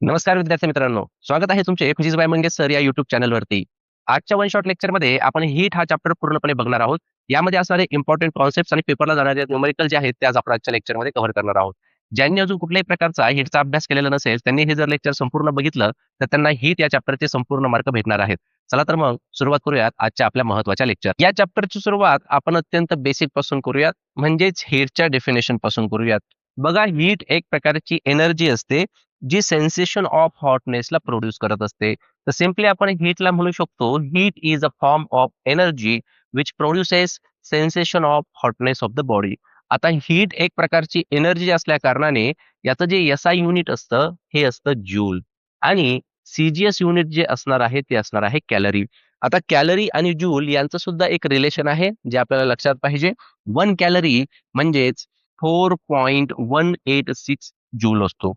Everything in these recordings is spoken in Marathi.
नमस्कार विद्यार्थी मित्रांनो, स्वागत आहे तुमचे फिजिक्स बाय मंगेश सर या युट्यूब चॅनलवरती. आजच्या वन शॉट लेक्चरमध्ये आपण हीट हा चॅप्टर पूर्णपणे बघणार आहोत. यामध्ये असणारे इम्पॉर्टंट कॉन्सेप्ट्स आणि पेपरला जाणारे न्यूमेरिकल जे आहेत ते आज आपण आजच्या लेक्चरमध्ये कव्हर करणार आहोत. ज्यांनी अजून कुठल्याही प्रकारचा हीटचा अभ्यास केलेला नसेल त्यांनी हे जर लेक्चर संपूर्ण बघितलं तर त्यांना हीट या चॅप्टरचे संपूर्ण मार्क भेटणार आहेत. चला तर मग सुरुवात करूयात आजच्या आपल्या महत्त्वाच्या लेक्चर. या चॅप्टरची सुरुवात आपण अत्यंत बेसिक पासून करूयात, म्हणजेच हीटच्या डेफिनेशन पासून करूयात. बघा, हीट एक प्रकारची एनर्जी असते जी सेन्सेशन ऑफ हॉटनेसला प्रोड्यूस करत असते. तर सिम्पली आपण हीटला म्हणू शकतो, heat is a form of energy which produces sensation of hotness of the body. आता हीट एक प्रकारची एनर्जी असल्या कारणाने याचं जे एसआय युनिट असतं हे असतं जूल, आणि सीजीएस युनिट जे असणार आहे ते असणार आहे कॅलरी. आता कॅलरी आणि जूल यांचं सुद्धा एक रिलेशन आहे जे आपल्याला लक्षात पाहिजे. 1 कॅलरी म्हणजेच 4.186 जूल असतो.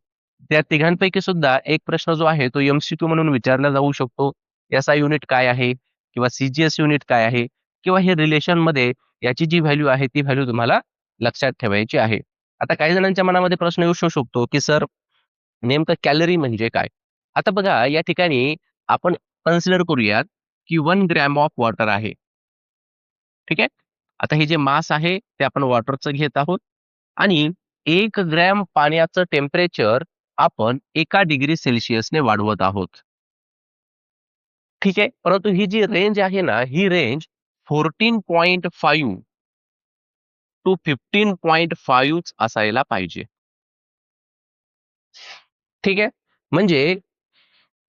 त्या तिघांपैकी सुद्धा एक प्रश्न जो आहे तो एमसीक्यू म्हणून विचारला जाऊ शकतो. एसआय युनिट काय आहे किंवा सीजीएस युनिट काय आहे किंवा हे रिलेशन मध्ये याची जी व्हॅल्यू आहे ती व्हॅल्यू तुम्हाला लक्षात ठेवायची आहे. आता काही जणांच्या मनामध्ये प्रश्न येऊ शकतो की सर, नेमकं कॅलरी म्हणजे काय? आता बघा, या ठिकाणी आपण कन्सिडर करूयात की 1 ग्रॅम ऑफ वॉटर आहे. ठीक आहे. आता हे जे मास आहे ते आपण वॉटरचं घेत आहोत, आणि 1 ग्रॅम पाण्याचं टेम्परेचर आपण 1 डिग्री सेल्सिअसने वाढवत आहोत. ठीक आहे. परंतु ही जी रेंज आहे ना, ही रेंज 14.5 टू 15.5 असायला पाहिजे. ठीक आहे. म्हणजे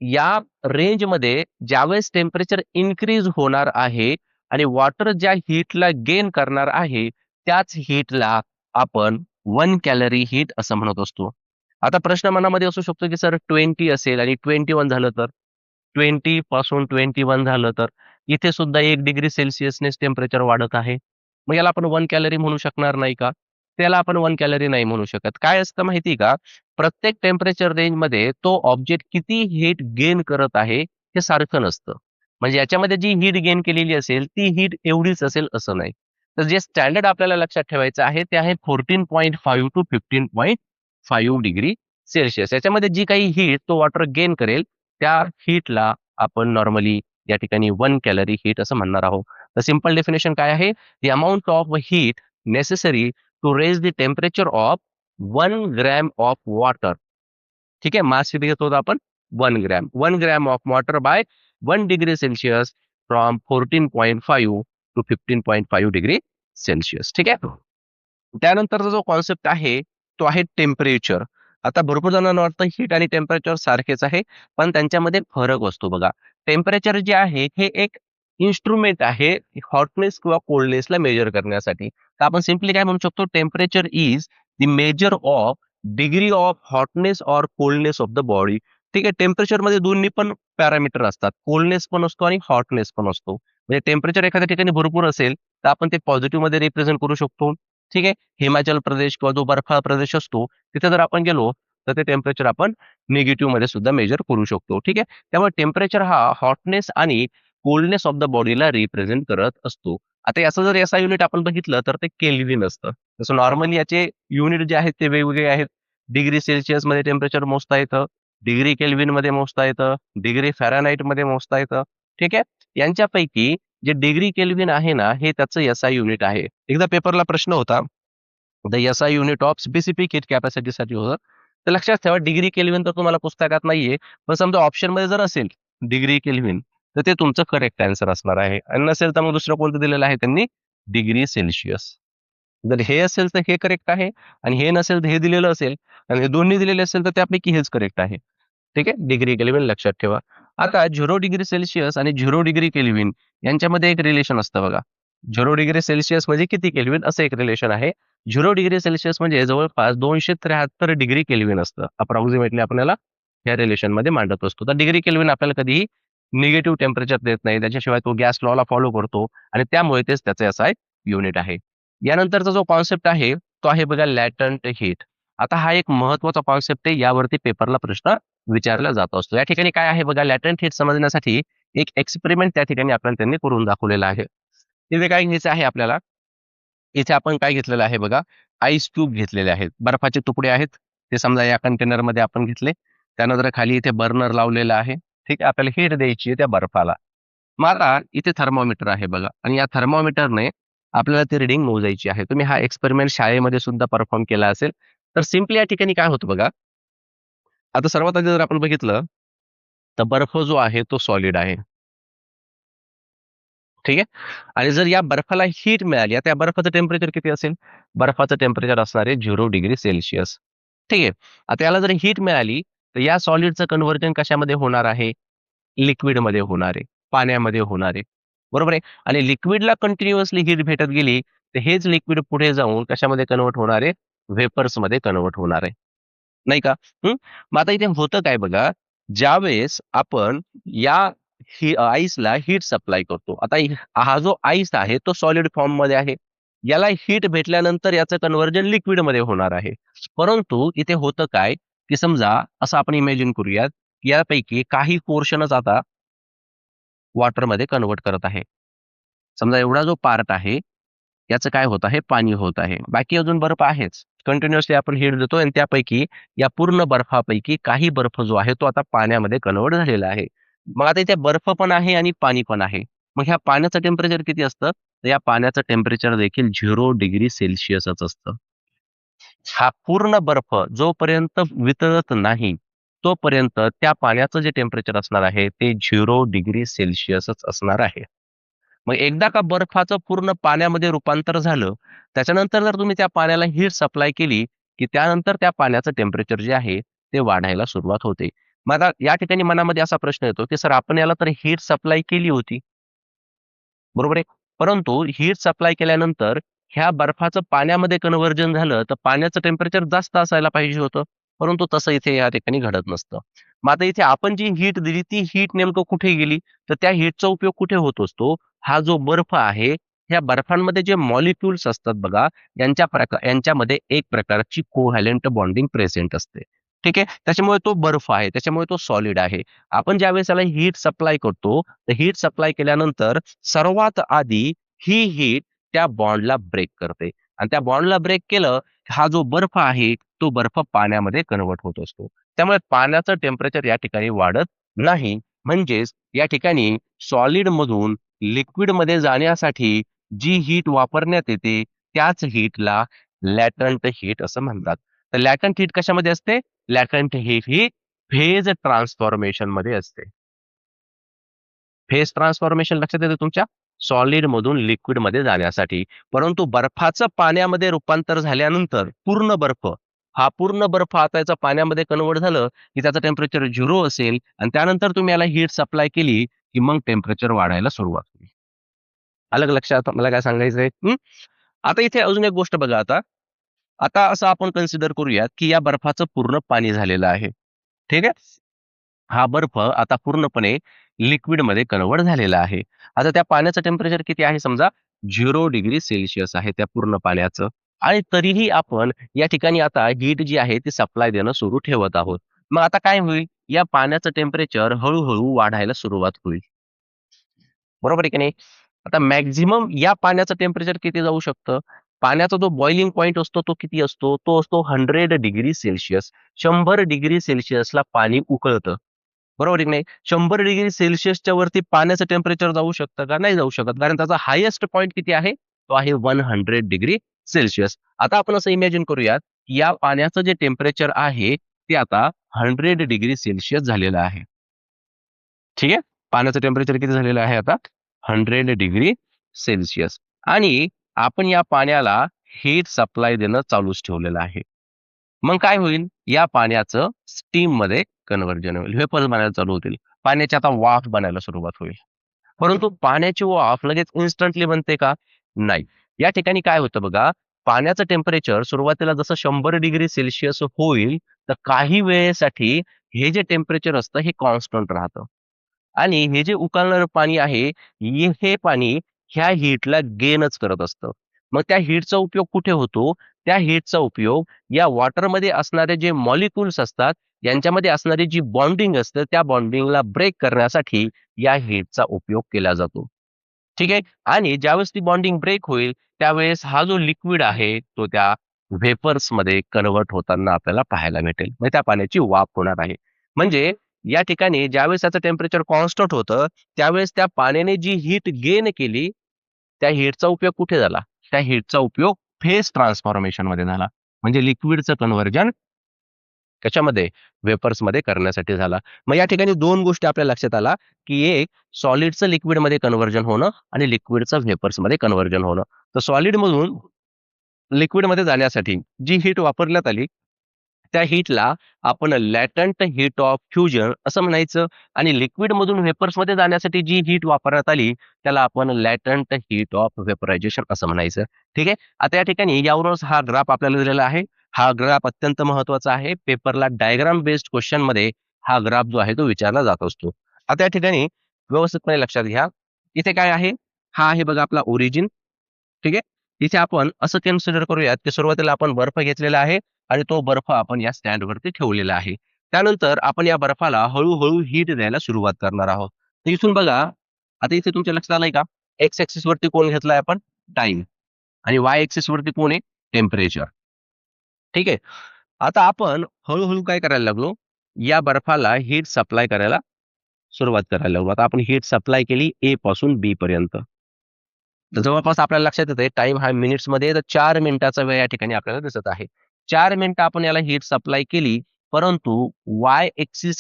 या रेंजमध्ये ज्यावेळेस टेम्परेचर इन्क्रीज होणार आहे आणि वॉटर ज्या हीटला गेन करणार आहे त्याच हीटला आपण 1 कॅलरी हीट असं म्हणत असतो. आता प्रश्न मनामध्ये असू शकतो की सर 20 असेल आणि 21 झालं तर, 20 पासून 21 झालं तर इथे सुद्धा 1 डिग्री सेल्सिअसनेच टेम्परेचर वाढत आहे. मग याला आपण 1 कॅलरी म्हणू शकणार नाही का? त्याला आपण 1 कॅलरी नाही म्हणू शकत. काय असतं माहिती का? प्रत्येक टेम्परेचर रेंजमध्ये तो ऑब्जेक्ट किती हीट गेन करत आहे हे सारखं नसतं. म्हणजे याच्यामध्ये जी हीट गेन केलेली असेल ती हीट एवढीच असेल असं नाही. तर जे स्टँडर्ड आपल्याला लक्षात ठेवायचं आहे ते आहे 14.5 टू 15.5 डिग्री सेल्सिअस. याच्यामध्ये जी काही हीट तो वॉटर गेन करेल त्या हीटला आपण नॉर्मली या ठिकाणी 1 कॅलरी हीट असं म्हणणार आहोत. तर सिंपल डेफिनेशन काय आहे? The amount of heat necessary to raise the temperature of 1 gram of water. ठीक आहे. मास किती घेतो आपण? 1 gram. 1 gram of water by 1 degree Celsius from 14.5 to 15.5 degree Celsius. ठीक आहे. त्यानंतरचा जो कॉन्सेप्ट आहे तो आहे टेम्परेचर. आता भरपूर जणांना वाटतं हीट आणि टेम्परेचर सारखेच आहे, पण त्यांच्यामध्ये फरक असतो बघा. टेम्परेचर जे आहे हे एक इन्स्ट्रुमेंट आहे हॉटनेस किंवा कोल्डनेसला मेजर करण्यासाठी. तर आपण सिम्पली काय म्हणू शकतो? Temperature is the measure of degree of hotness or coldness of the body. ठीक आहे. टेम्परेचर मध्ये दोन्ही पण पॅरामीटर असतात, कोल्डनेस पण असतो आणि हॉटनेस पण असतो. म्हणजे टेम्परेचर एखाद्या ठिकाणी भरपूर असेल तर आपण ते पॉझिटिव्ह मध्ये रिप्रेझेंट करू शकतो. ठीक आहे. हिमाचल प्रदेश किंवा जो बर्फाळ प्रदेश असतो तिथे जर आपण गेलो तर ते टेम्परेचर आपण निगेटिव्ह मध्ये सुद्धा मेजर करू शकतो. ठीक आहे. त्यामुळे टेम्परेचर हा हॉटनेस आणि कोल्डनेस ऑफ द बॉडीला रिप्रेझेंट करत असतो. आता याचं जर एसआय युनिट आपण बघितलं तर ते केल्व्हिन असतं. जसं नॉर्मली याचे युनिट जे आहेत ते वेगवेगळे आहेत. डिग्री सेल्सिअस मध्ये टेम्परेचर मोजता येतं, डिग्री केल्व्हिन मध्ये मोजता येतं, डिग्री फॅरनहाइट मध्ये मोजता येतं. ठीक आहे. यांच्यापैकी जे डिग्री केल्व्हिन आहे ना हे त्याचं एसआय युनिट आहे. एकदा पेपरला प्रश्न होता, the SI unit of specific heat कॅपॅसिटीसाठी होतं. तर लक्षात ठेवा, डिग्री केल्व्हिन तर तुम्हाला पुस्तकात नाहीये, पण समजा ऑप्शन मध्ये जर असेल डिग्री केल्व्हिन तर ते तुमचं करेक्ट आन्सर असणार आहे, आणि नसेल तर मग दुसरं कोणतं दिलेलं आहे त्यांनी? Degree Celsius. जर हे असेल तर हे करेक्ट आहे, आणि हे नसेल तर हे दिलेलं असेल, आणि हे दोन्ही दिलेले असेल तर त्यापैकी हेच करेक्ट आहे. ठीक आहे. डिग्री केल्व्हिन लक्षात ठेवा. आता 0 डिग्री सेल्सिअस आणि 0 डिग्री केल्व्हिन यांच्यामध्ये एक रिलेशन असतं बघा. 0 डिग्री सेल्सिअस म्हणजे किती केल्व्हिन असं एक रिलेशन आहे. 0 डिग्री सेल्सिअस म्हणजे जवळपास 273 डिग्री केल्व्हिन असतं. अप्रॉक्सिमेटली आपल्याला या रिलेशन मध्ये मांडत असतो. तर डिग्री केल्व्हिन आपल्याला कधीही निगेटिव्ह टेम्परेचर देत नाही. त्याच्याशिवाय तो गॅस लॉला फॉलो करतो, आणि त्यामुळे तेच त्याचे SI युनिट आहे. यानंतरचा जो कॉन्सेप्ट आहे तो आहे बघा लॅटंट हीट. आता हा एक महत्वाचा कॉन्सेप्ट आहे, यावरती पेपरला प्रश्न विचारला जात असतो. या ठिकाणी काय आहे बघा, लॅटंट हीट समजण्यासाठी एक एक्सपेरिमेंट त्या ठिकाणी आपल्याला त्यांनी करून दाखवलेला आहे. इथे काय घ्यायचं आहे आपल्याला? इथे आपण काय घेतलेलं आहे बघा, आईस क्यूब घेतलेले आहेत, बर्फाचे तुकडे आहेत. ते समजा या कंटेनर मध्ये आपण घेतले. त्यानंतर खाली इथे बर्नर लावलेला आहे. ठीक आहे, आपल्याला हीट द्यायची आहे त्या बर्फाला. मग आता इथे थर्मोमीटर आहे बघा आणि या थर्मोमीटरने आपल्याला ती रिडिंग मोजायची आहे. तुम्ही हा एक्सपेरिमेंट शाळेमध्ये सुद्धा परफॉर्म केला असेल. तर सिम्पली या ठिकाणी काय होतं बघा, आता सर्वात आधी जर आपण बघितलं, तर बर्फ जो आहे तो सॉलिड आहे. ठीक आहे. आणि जर या बर्फाला हीट मिळाली, आता या बर्फाचं टेम्परेचर किती असेल? बर्फाचं टेम्परेचर असणार आहे 0 डिग्री सेल्सिअस. ठीक आहे. आता याला जर हीट मिळाली, तर या सॉलिडचं कन्व्हर्जन कशामध्ये होणार आहे? लिक्विडमध्ये होणार आहे, पाण्यामध्ये होणार आहे. बरोबर आहे. आणि लिक्विडला कंटिन्युअसली हीट भेटत गेली, तर हेच लिक्विड पुढे जाऊन कशामध्ये कन्व्हर्ट होणार आहे? व्हेपर्समध्ये कन्व्हर्ट होणार आहे. नाही का? हं. मग आता इथे होतं काय बघा, ज्यावेळेस आपण या आईसला हीट सप्लाय करतो. आता हा जो आईस आहे तो सॉलिड फॉर्ममध्ये आहे. याला हीट भेटल्यानंतर याचं कन्व्हर्जन लिक्विडमध्ये होणार आहे. परंतु इथे होतं काय, की समजा असं आपण इमॅजिन करूयात, यापैकी काही पोर्शनच आता वॉटरमध्ये कन्व्हर्ट करत आहे. समजा एवढा जो पार्ट आहे, याचं काय होत आहे? पाणी होत आहे. बाकी अजून बर्फ आहेच. कंटिन्युअसली आपण हीट देतो आणि त्यापैकी या पूर्ण बर्फापैकी काही बर्फ जो आहे तो आता पाण्यामध्ये कन्व्हर्ट झालेला आहे. मग आता इथे बर्फ पण आहे आणि पाणी पण आहे. मग ह्या पाण्याचं टेम्परेचर किती असतं? तर या पाण्याचं टेम्परेचर देखील 0 डिग्री सेल्सिअसच असतं. हा पूर्ण बर्फ जोपर्यंत वितळत नाही, तोपर्यंत त्या पाण्याचं जे टेम्परेचर असणार आहे ते 0 डिग्री सेल्सिअसच असणार आहे. मग एकदा का बर्फाचं पूर्ण पाण्यामध्ये रूपांतर झालं, त्याच्यानंतर जर तुम्ही त्या पाण्याला हीट सप्लाय केली, की त्यानंतर त्या पाण्याचं टेम्परेचर जे आहे ते वाढायला सुरुवात होते. मग आता या ठिकाणी मनामध्ये असा प्रश्न येतो, की सर आपण याला तर हीट सप्लाय केली होती. बरोबर आहे. परंतु हीट सप्लाय केल्यानंतर ह्या बर्फाचं पाण्यामध्ये कन्व्हर्जन झालं, तर पाण्याचं टेम्परेचर जास्त असायला पाहिजे होतं. परंतु तसं इथे या ठिकाणी घडत नसतं. मग आता इथे आपण जी हीट दिली, ती हीट नेमकं कुठे गेली? तर त्या हीटचा उपयोग कुठे होत असतो? हा जो बर्फ आहे, ह्या बर्फांमध्ये जे मॉलिक्युल्स असतात बघा, यांच्यामध्ये एक प्रकारची कोव्हॅलेंट बॉन्डिंग प्रेझेंट असते. ठीक आहे. त्याच्यामुळे तो बर्फ आहे, त्याच्यामुळे तो सॉलिड आहे. आपण ज्यावेळेस याला हीट सप्लाय करतो, तर हीट सप्लाय केल्यानंतर सर्वात आधी ही हीट त्या बॉन्डला ब्रेक करते आणि त्या बॉन्डला ब्रेक केलं, हा जो बर्फ आहे, तो बर्फ पाण्यामध्ये कन्व्हर्ट होत असतो. त्यामुळे पाण्याचं टेम्परेचर या ठिकाणी वाढत नाही. म्हणजेच या ठिकाणी सॉलिडमधून लिक्विडमध्ये जाण्यासाठी जी हीट वापरण्यात येते, त्याच हीटला लॅटंट हीट असं म्हणतात. तर लॅटंट हीट कशामध्ये असते? लॅटंट हीट ही फेज ट्रान्सफॉर्मेशन मध्ये असते. फेज ट्रान्सफॉर्मेशन लक्षात येते तुमच्या? सॉलिड मधून लिक्विड मध्ये जाण्यासाठी. परंतु बर्फाचं पाण्यामध्ये रूपांतर झाल्यानंतर पूर्ण बर्फ, हा पूर्ण बर्फ आता याचा पाण्यामध्ये कन्व्हर्ट झालं, की त्याचं टेम्परेचर 0 असेल आणि त्यानंतर तुम्ही याला हीट सप्लाय केली, की मग टेम्परेचर वाढायला सुरुवात होईल. आलं का लक्षात मला काय सांगायचंय? आता इथे अजून एक गोष्ट बघा आता. आता असं आपण कन्सिडर करूयात, की या बर्फाचं पूर्ण पाणी झालेलं आहे. ठीक आहे? हा बर्फ आता पूर्णपणे लिक्विडमध्ये कन्व्हर्ट झालेला आहे. आता त्या पाण्याचं टेम्परेचर किती आहे समजा 0 डिग्री सेल्सिअस आहे त्या पूर्ण पाण्याचं आणि तरीही आपण या ठिकाणी आता हीट जी आहे ती सप्लाय देणं सुरू ठेवत आहोत. मग आता काय होईल? या पाण्याचं टेम्परेचर हळू वाढायला सुरुवात होईल. बरोबर आहे की नाही? आता मॅक्सिमम या पाण्याचं टेम्परेचर किती जाऊ शकतं? पाण्याचा जो बॉइलिंग पॉइंट असतो तो किती असतो? तो असतो 100 डिग्री सेल्सिअस. 100 डिग्री सेल्सिअसला पाणी उकळतं. बरोबर आहे की नाही? 100 डिग्री सेल्सिअसच्या वरती पाण्याचं टेम्परेचर जाऊ शकतं का? नाही जाऊ शकत. कारण त्याचा हायेस्ट पॉइंट किती आहे? तो आहे 100 डिग्री सेल्सिअस. आता आपण असं इमॅजिन करूयात, की या पाण्याचं जे टेम्परेचर आहे, ते आता 100 डिग्री सेल्सिअस झालेलं आहे. ठीक आहे? पाण्याचं टेम्परेचर किती झालेलं आहे आता? 100 डिग्री सेल्सिअस आणि आपण या पाण्याला हीट सप्लाय देणं चालूच ठेवलेलं आहे. मग काय होईल? या पाण्याचं स्टीममध्ये कन्व्हर्जन होईल. व्हेपर्स बनायला चालू होतील. पाण्याची आता वाफ बनायला सुरुवात होईल. परंतु पाण्याची वाफ लगेच इन्स्टंटली बनते का? नाही. या ठिकाणी काय होतं बघा, पाण्याचं टेम्परेचर सुरुवातीला जसं 100 डिग्री सेल्सिअस होईल, तर काही वेळेसाठी हे जे टेम्परेचर असतं हे कॉन्स्टंट राहतं. आणि हे जे उकळणारं पाणी आहे, हे पाणी ह्या हीटला गेनच करत असतं. मग त्या हीटचा उपयोग कुठे होतो? त्या हीटचा उपयोग या वॉटरमध्ये असणारे जे मॉलिक्युल्स असतात, यांच्यामध्ये असणारी जी बॉन्डिंग असते, त्या बॉन्डिंगला ब्रेक करण्यासाठी या हीटचा उपयोग केला जातो. ठीक आहे? आणि ज्यावेळेस ती बॉन्डिंग ब्रेक होईल, त्यावेळेस हा जो लिक्विड आहे, तो त्या व्हेपर्समध्ये कन्व्हर्ट होताना आपल्याला पाहायला भेटेल. म्हणजे त्या पाण्याची वाफ होणार आहे. म्हणजे या ठिकाणी ज्यावेळेस त्याचं टेम्परेचर कॉन्स्टंट होतं, त्यावेळेस त्या पाण्याने जी हीट गेन केली, त्या हीटचा उपयोग कुठे झाला? त्या हीटचा उपयोग फेज ट्रान्सफॉर्मेशनमध्ये झाला. म्हणजे लिक्विडचं कन्व्हर्जन कशामध्ये? वेपर्समध्ये करण्यासाठी झाला. मग या ठिकाणी 2 गोष्टी आपल्या लक्षात आल्या, की एक सॉलिडचं लिक्विडमध्ये कन्व्हर्जन होणं आणि लिक्विडचं व्हेपर्समध्ये कन्व्हर्जन होणं. तर सॉलिडमधून लिक्विडमध्ये जाण्यासाठी जी हीट वापरण्यात आली, त्या हीटला आपण लॅटंट हीट ऑफ फ्युजन असं म्हणायचं आणि लिक्विडमधून व्हेपर्समध्ये जाण्यासाठी जी हीट वापरण्यात आली, त्याला आपण लॅटंट हीट ऑफ व्हेपरायझेशन असं म्हणायचं. ठीक आहे. आता या ठिकाणी यावरूनच हा ग्राफ आपल्याला दिलेला आहे. हा ग्राफ अत्यंत महत्त्वाचा आहे. पेपरला डायग्राम बेस्ड क्वेश्चनमध्ये हा ग्राफ जो आहे तो विचारला जात असतो. आता या ठिकाणी व्यवस्थितपणे लक्षात घ्या. इथे काय आहे? हा आहे बघा आपला ओरिजिन. ठीक आहे. इथे आपण असं कन्सिडर करूयात, की सुरुवातीला आपण बर्फ घेतलेला आहे आणि तो बर्फ आपण या स्टँडवरती ठेवलेला आहे. त्यानंतर आपण या बर्फाला हळू-हळू हीट द्यायला सुरुवात करणार आहोत. तर इथून बघा, आता इथे तुमच्या लक्षात आलंय का? एक्स ॲक्सिस वरती कोण घेतलाय आपण? टाईम आणि वाय ॲक्सिस वरती कोण आहे? टेम्परेचर. ठीक आहे. आता आपण हळू काय करायला लागलो, या बर्फाला हीट सप्लाय करायला सुरुवात करायला लागलो. आता आपण हीट सप्लाय केली ए पासून बी पर्यंत. तर जवळपास आपल्याला लक्षात येतंय टाईम हा मिनिट्समध्ये तर 4 मिनिटाचा वेळ या ठिकाणी आपल्याला दिसत आहे. 4 मिनिटं आपण याला हीट सप्लाय केली, परंतु वाय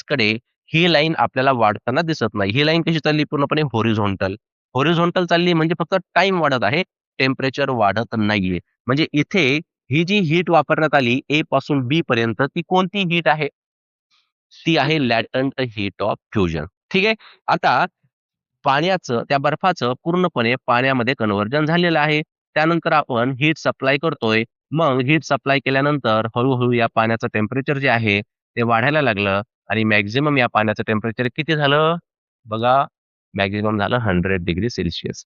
कडे ही लाईन आपल्याला वाढताना दिसत नाही. ही लाईन कशी चालली? पूर्णपणे हॉरिझॉन्टल. हॉरिझॉन्टल चालली म्हणजे फक्त टाईम वाढत आहे, टेम्परेचर वाढत नाहीये. म्हणजे इथे ही जी हीट वापरण्यात आली ए पासून बी पर्यंत ती कोणती हीट आहे? ती आहे लॅटंट हीट ऑफ फ्युजन. ठीक आहे. आता पाण्याचं त्या बर्फाचं पूर्णपणे पाण्यामध्ये कन्व्हर्जन झालेलं आहे. त्यानंतर आपण हीट सप्लाय करतोय. मग हीट सप्लाय केल्यानंतर हळू या पाण्याचं टेम्परेचर जे आहे ते वाढायला लागलं आणि मॅक्सिमम या पाण्याचं टेम्परेचर किती झालं? बघा, मॅक्सिमम झालं 100 डिग्री सेल्सियस.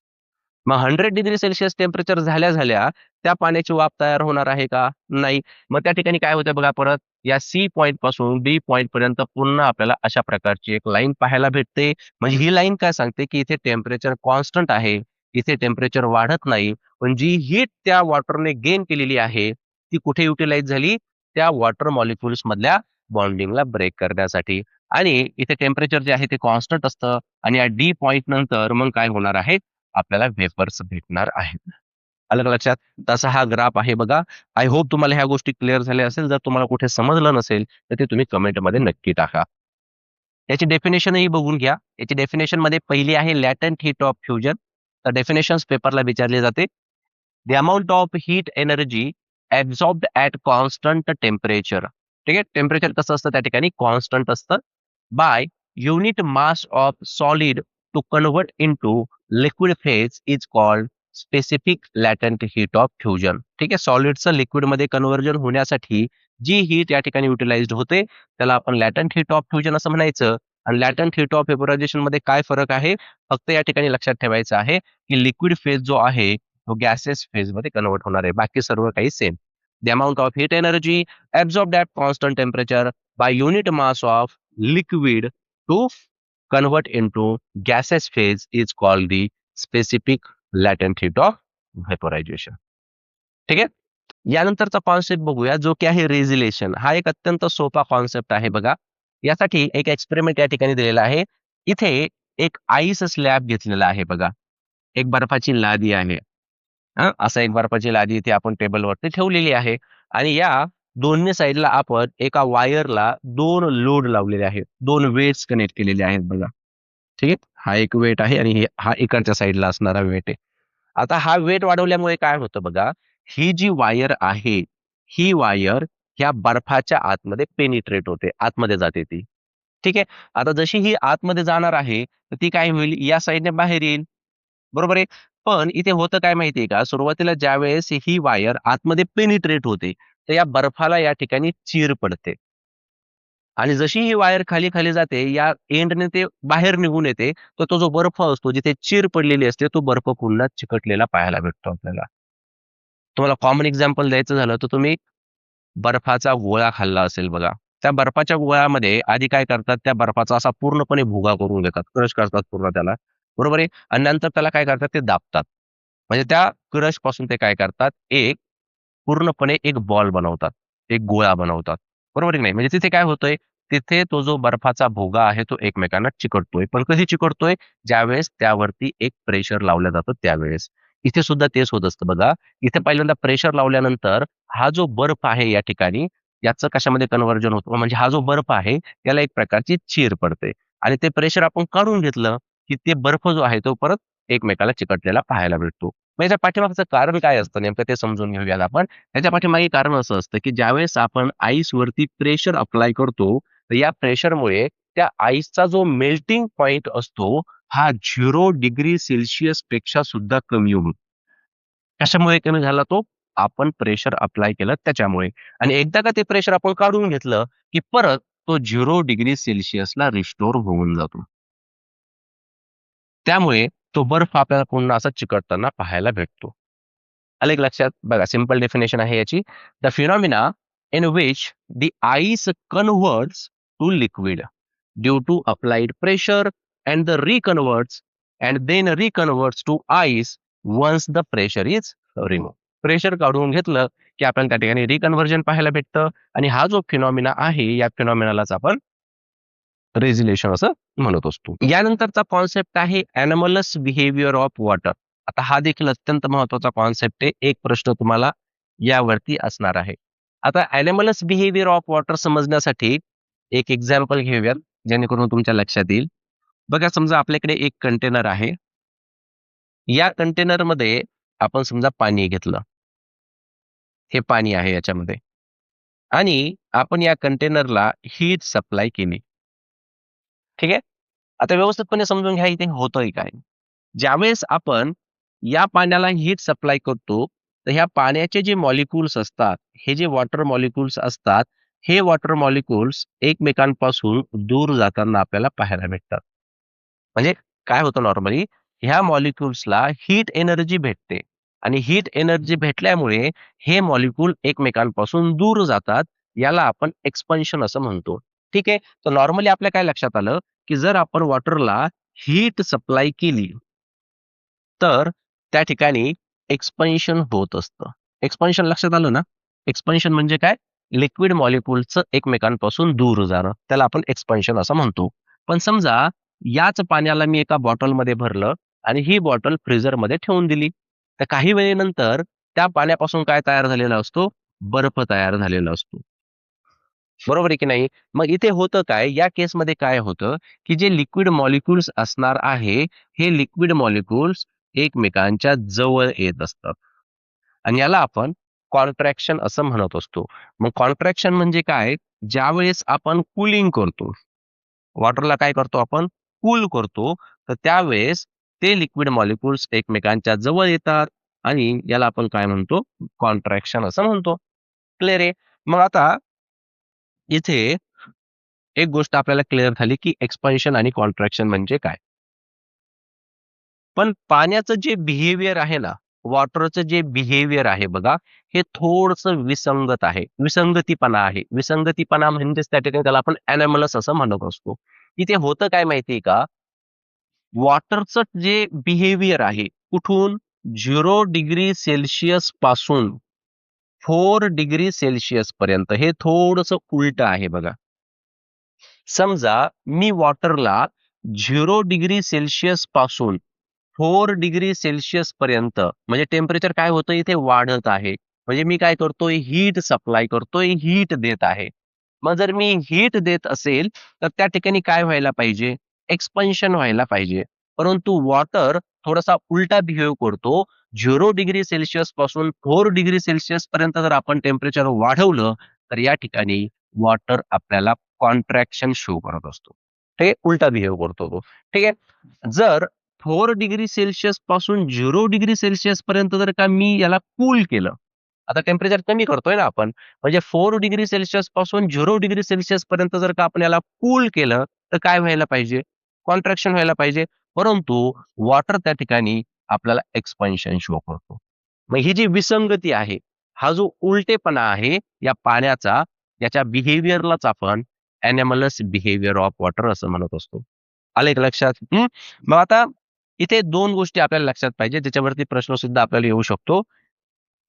मग 100 डिग्री सेल्सियस टेम्परेचर झाल्या त्या पाण्याची वाफ तयार होणार आहे का? नाही. मग त्या ठिकाणी काय होतं बघा परत या सी पॉइंट पासून बी पॉइंट पर्यंत पुन्हा आपल्याला अशा प्रकारची एक लाईन पाहायला भेटते. म्हणजे ही लाईन काय सांगते, की इथे टेम्परेचर कॉन्स्टंट आहे. इथे टेम्परेचर वाढत नाही. पण जी हीट त्या वॉटरने गेन केलेली आहे, ती कुठे युटिलाइज झाली? त्या वॉटर मॉलिक्युल्स मधल्या बॉन्डिंगला ब्रेक करण्यासाठी. आणि इथे टेम्परेचर जे आहे ते कॉन्स्टंट असतं आणि या डी पॉइंट नंतर मग काय होणार आहे? आपल्याला वेपर्स भेटणार आहेत. आलं का लक्षात? तसा हा ग्राफ आहे बघा. आय होप तुम्हाला ह्या गोष्टी क्लिअर झाल्या असेल. जर तुम्हाला कुठे समजलं नसेल, तर ते तुम्ही कमेंटमध्ये नक्की टाका. याची डेफिनेशनही बघून घ्या. याची डेफिनेशनमध्ये पहिली आहे लॅटेंट हीट ऑफ फ्युजन. तर डेफिनेशन्स पेपरला विचारली जाते. The amount of heat energy absorbed at constant temperature. ठीक आहे. टेम्परेचर कसं असतं त्या ठिकाणी? कॉन्स्टंट असतं. By unit mass of solid to convert into liquid phase is called specific latent heat of fusion. ठीक आहे. सॉलिडचं लिक्विडमध्ये कन्व्हर्जन होण्यासाठी जी हीट या ठिकाणी युटिलाइज्ड होते, त्याला आपण लॅटेंट हीट ऑफ फ्युजन असं म्हणायचं. आणि लॅटेंट हीट ऑफ व्हेपोरायझेशन मध्ये काय फरक आहे? फक्त या ठिकाणी लक्षात ठेवायचं आहे, की लिक्विड फेज जो आहे, तो गॅसेस फेजमध्ये कन्व्हर्ट होणार आहे. बाकी सर्व काही same. The amount of heat energy absorbed at constant temperature by unit mass of liquid to convert into gaseous phase is called the specific latent heat of vaporization. ठीक आहे. यानंतरचा कॉन्सेप्ट बघूया जो की आहे रेझिलेशन. हा एक अत्यंत सोपा कॉन्सेप्ट आहे बघा. यासाठी एक एक्सपेरिमेंट या ठिकाणी दिलेला आहे. इथे एक आईस स्लॅब घेतलेला आहे बघा. एक बर्फाची लादी आहे. असा एक बर्फाची लादी इथे आपण टेबलवरती ठेवलेली आहे आणि या दोन्ही साइडला आपण एका वायरला 2 लोड लावलेले आहेत. 2 वेट्स कनेक्ट केलेले आहेत बघा. ठीक आहे. हा एक वेट आहे आणि हा इकडच्या साइडला असणारा वेट आहे. आता हा वेट वाढवल्यामुळे काय होतं बघा, ही जी वायर आहे, ही वायर ह्या बर्फाच्या आतमध्ये पेनिट्रेट होते. आतमध्ये जाते ती. ठीक आहे. आता जशी ही आतमध्ये जाणार आहे, तर ती काय होईल? या साइडने बाहेर येईल. बरोबर आहे. पण इथे होतं काय माहितीये का? सुरुवातीला ज्यावेळेस ही वायर आतमध्ये पेनिट्रेट होते, तर या बर्फाला या ठिकाणी चीर पडते. आणि जशी ही वायर खाली जाते, या एंडने ते बाहेर निघून येते, तर तो जो बर्फ असतो, जिथे चीर पडलेली असते, तो बर्फ पुन्हा चिकटलेला पाहायला भेटतो आपल्याला. तुम्हाला कॉमन एक्झाम्पल द्यायचं झालं, तर तुम्ही बर्फाचा गोळा खाल्ला असेल बघा. त्या बर्फाच्या गोळ्यामध्ये आधी काय करतात, त्या बर्फाचा असा पूर्णपणे भुगा करून घेतात, क्रश करतात पूर्ण त्याला, बरोबर आहे? आणि नंतर त्याला काय करतात, ते दाबतात. म्हणजे त्या क्रशपासून ते काय करतात, पूर्णपणे एक बॉल बनवतात, एक गोळा बनवतात. बरोबर आहे की नाही? म्हणजे तिथे काय होतंय, तिथे तो जो बर्फाचा भोगा आहे तो एकमेकांना चिकटतोय. पण कधी चिकटतोय? ज्यावेळेस त्यावरती एक प्रेशर लावलं जातं त्यावेळेस. इथे सुद्धा तेच होत असतं बघा. इथे पहिल्यांदा प्रेशर लावल्यानंतर हा जो बर्फ आहे या ठिकाणी याचं कशामध्ये कन्व्हर्जन होतं म्हणजे हा जो बर्फ आहे त्याला एक प्रकारची चीर पडते आणि ते प्रेशर आपण काढून घेतलं, की ते बर्फ जो आहे तो परत एकमेकाला चिकटलेला पाहायला भेटतो. मग याच्या पाठीमागचं कारण काय असतं नेमकं ते समजून घेऊयात आपण. त्याच्या पाठीमागे कारण असं असतं, की ज्यावेळेस आपण आईसवरती प्रेशर अप्लाय करतो, तर या प्रेशरमुळे त्या आईसचा जो मेल्टिंग पॉइंट असतो, हा 0 डिग्री सेल्सियस पेक्षा सुद्धा कमी होतो. कशामुळे कमी झाला तो? आपण प्रेशर अप्लाय केलं त्याच्यामुळे. आणि एकदा का ते प्रेशर आपण काढून घेतलं, की परत तो 0 डिग्री सेल्सियसला रिस्टोर होऊन जातो. त्यामुळे तो बर्फ आपल्याला पुन्हा असा चिकटताना पाहायला भेटतो. आलं का लक्षात? बघा सिंपल डेफिनेशन आहे याची. The phenomena in which the ice converts to liquid due to applied pressure and the reconverts and then reconverts to ice once the pressure is remove. Pressure काढून घेतलं, की आपल्याला त्या ठिकाणी रिकन्व्हर्जन पाहायला भेटतं आणि हा जो फिनॉमिना आहे, या फिनॉमिनालाच आपण रेझिलेशन असं म्हणत असतो. यानंतरचा कॉन्सेप्ट आहे एनॉमलस बिहेवियर ऑफ वॉटर. आता हा देखील अत्यंत महत्वाचा कॉन्सेप्ट आहे. एक प्रश्न तुम्हाला यावरती असणार आहे. आता एनिमलस बिहेवियर ऑफ वॉटर समजण्यासाठी एक एक्झाम्पल घेऊयात, जेणेकरून तुमच्या लक्षात येईल. बघा समजा आपल्याकडे एक कंटेनर आहे. या कंटेनरमध्ये आपण समजा पाणी घेतलं. हे पाणी आहे याच्यामध्ये आणि आपण या कंटेनरला हीट सप्लाय केली. ठीक आहे? आता व्यवस्थितपणे समजून घ्या इथे होतंय काय? ज्यावेळेस आपण या पाण्याला हीट सप्लाय करतो, तर ह्या पाण्याचे जे मॉलिक्युल्स असतात, हे जे वॉटर मॉलिक्युल्स असतात, हे वॉटर मॉलिक्युल्स एकमेकांपासून दूर जाताना आपल्याला पाहायला भेटतात. म्हणजे काय होतं नॉर्मली ह्या मॉलिक्युल्सला हीट एनर्जी भेटते आणि हीट एनर्जी भेटल्यामुळे हे मॉलिक्यूल एकमेकांपासून दूर जातात. याला आपण एक्सपान्शन असं म्हणतो. ठीक आहे. तर नॉर्मली आपल्या काय लक्षात आलं, की जर आपण वॉटरला हीट सप्लाय केली, तर त्या ठिकाणी एक्सपान्शन होत असतं. एक्सपान्शन लक्षात आलं ना? एक्सपान्शन म्हणजे काय? लिक्विड मॉलिक्युलचं एकमेकांपासून दूर जाणं. त्याला आपण एक्सपान्शन असं म्हणतो. पण समजा याच पाण्याला मी एका बॉटलमध्ये भरलं आणि ही बॉटल फ्रीझरमध्ये ठेवून दिली. तर काही वेळेनंतर त्या पाण्यापासून काय तयार झालेला असतो? बर्फ तयार झालेला असतो. बरोबर आहे की नाही? मग इथे होतं काय? या केसमध्ये काय होतं, की जे लिक्विड मॉलिक्युल्स असणार आहे, हे लिक्विड मॉलिक्युल्स एकमेकांच्या जवळ येत असतात. आणि याला आपण कॉन्ट्रॅक्शन असं म्हणत असतो. मग कॉन्ट्रॅक्शन म्हणजे काय? ज्यावेळेस आपण कूलिंग करतो, वॉटरला काय करतो आपण? कूल करतो. तर त्यावेळेस ते लिक्विड मॉलिक्युल्स एकमेकांच्या जवळ येतात आणि याला आपण काय म्हणतो? कॉन्ट्रॅक्शन असं म्हणतो. क्लिअर आहे? मग आता इथे एक गोष्ट आपल्याला क्लिअर झाली, की एक्सपान्शन आणि कॉन्ट्रॅक्शन म्हणजे काय? पण पाण्याचं जे बिहेवियर आहे ना, वॉटरचं जे बिहेवियर आहे बघा, हे थोडंसं विसंगत आहे. विसंगतीपणा आहे. विसंगतीपणा म्हणजेच त्या ठिकाणी त्याला आपण एनॉमलस असं म्हणत असतो. इथे होतं काय माहितीये का? वॉटरचं जे बिहेवियर आहे, कुठून 0 डिग्री सेल्सियस पासून 4 डिग्री सेल्सियस पर्यंत हे थोडंसं उलटं आहे बघा. समजा मी वॉटरला 0 डिग्री सेल्सियस पासून 4 डिग्री सेल्सियस पर्यंत म्हणजे टेम्परेचर काय होतं इथे वाढत आहे. म्हणजे मी काय करतोय हीट सप्लाय करतोय, हीट देत आहे. मग जर मी हीट देत असेल, तर त्या ठिकाणी काय व्हायला पाहिजे? एक्सपान्शन व्हायला पाहिजे. परंतु वॉटर थोडासा उलटा बिहेव करतो. 0 डिग्री सेल्सियस पासून 4 डिग्री सेल्सियस पर्यंत जर आपण टेम्परेचर वाढवलं, तर या ठिकाणी वॉटर आपल्याला कॉन्ट्रॅक्शन शो करत असतो. ठीक आहे? उलटा बिहेव करतो तो. ठीक आहे? जर 4 डिग्री सेल्सियस पासून 0 डिग्री सेल्सियस पर्यंत जर का मी याला कूल केलं, आता टेम्परेचर कमी करतोय ना आपण, म्हणजे 4 डिग्री सेल्सियस पासून 0 डिग्री सेल्सियस पर्यंत जर का आपण याला कूल केलं, तर काय व्हायला पाहिजे? कॉन्ट्रॅक्शन व्हायला पाहिजे. परंतु वॉटर त्या ठिकाणी आपल्याला एक्सपान्शन शो करतो. मग ही जी विसंगती आहे, हा जो उलटेपणा आहे या पाण्याचा, याच्या बिहेवियरलाच आपण एनिमलस बिहेवियर ऑफ वॉटर असं म्हणत असतो. आलं का लक्षात? मग आता इथे 2 गोष्टी आपल्याला लक्षात पाहिजे, ज्याच्यावरती प्रश्न सुद्धा आपल्याला येऊ शकतो.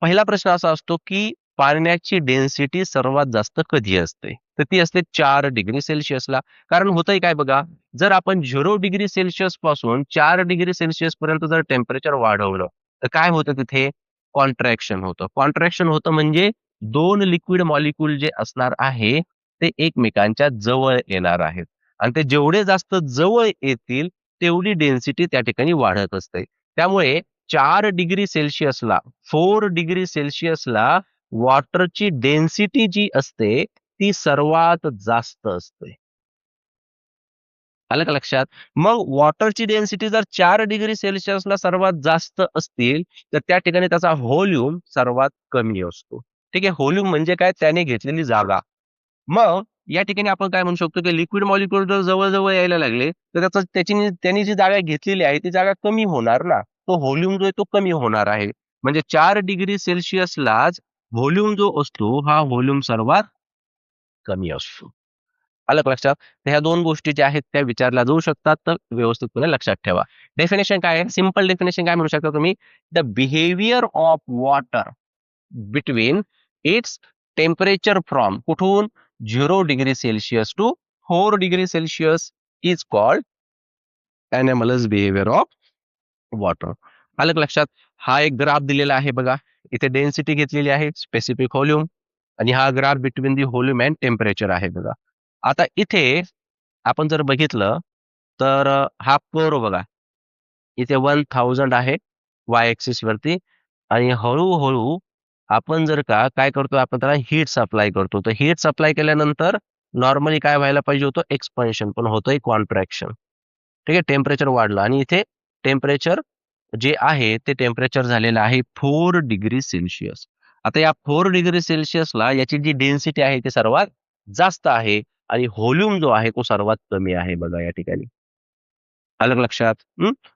पहिला प्रश्न असा असतो, की पाण्याची डेन्सिटी सर्वात जास्त कधी असते? तर ती असते 4 डिग्री सेल्सिअसला. कारण होतंय काय बघा, जर आपण 0 डिग्री सेल्सिअस पासून 4 डिग्री सेल्सिअस पर्यंत जर टेम्परेचर वाढवलं, तर काय होतं तिथे? कॉन्ट्रॅक्शन होतं. कॉन्ट्रॅक्शन होतं म्हणजे 2 लिक्विड मॉलिक्यूल जे असणार आहे, ते एकमेकांच्या जवळ येणार आहेत. आणि ते जेवढे जास्त जवळ येतील, तेवढी डेन्सिटी त्या ठिकाणी वाढत असते. त्यामुळे 4 डिग्री सेल्सिअसला 4 डिग्री सेल्सिअसला वॉटरची डेन्सिटी जी असते, ती सर्वात जास्त असते. आलं का लक्षात? मग वॉटरची डेन्सिटी जर 4 डिग्री सेल्सिअसला सर्वात जास्त असतील, तर त्या ठिकाणी त्याचा व्हॉल्यूम सर्वात कमी असतो. ठीक आहे. व्हॉल्यूम म्हणजे काय? त्याने घेतलेली जागा. मग या ठिकाणी आपण काय म्हणू शकतो, की लिक्विड मॉलिक्युल जर जवळ-जवळ यायला लागले, तर त्यानी जी जागा घेतलेली आहे, ती जागा कमी होणार ना. तो व्हॉल्यूम जो आहे तो कमी होणार आहे. म्हणजे 4 डिग्री सेल्सिअसलाच व्हॉल्यूम जो असतो, हा व्हॉल्यूम सर्वात कमी असतो. आलं का लक्षात? तर ह्या 2 गोष्टी ज्या आहेत त्या विचारल्या जाऊ शकतात, तर व्यवस्थितपणे लक्षात ठेवा. डेफिनेशन काय आहे? सिंपल डेफिनेशन काय म्हणू शकता तुम्ही? The behaviour of water between its temperature from कुठून? 0 degree Celsius to 4 degree Celsius is called anomalous behaviour of water. आलं का लक्षात? हा एक ग्राफ दिलेला आहे बघा. इथे डेन्सिटी घेतलेली आहे, स्पेसिफिक व्हॉल्यूम आणि हा graph between the volume and temperature आहे बघा. आता इथे आपण जर बघितलं, तर हा कर्व बघा. इथे 1000 आहे वाय ॲक्सिस वरती आणि हळू आपण जर का काय करतो, आपण त्याला हीट सप्लाय करतो. तर हीट सप्लाय केल्यानंतर नॉर्मली काय व्हायला पाहिजे होतं? एक्सपान्शन, पण होतंय कॉन्ट्रॅक्शन. ठीक आहे. टेम्परेचर वाढलं आणि इथे टेम्परेचर जे आहे ते टेम्परेचर झालेलं आहे 4 डिग्री सेल्सिअस. आता या 4 डिग्री सेल्सिअसला याची जी डेन्सिटी आहे ती सर्वात जास्त आहे आणि व्हॉल्यूम जो आहे तो सर्वात कमी आहे बघा या ठिकाणी. आलं का लक्षात?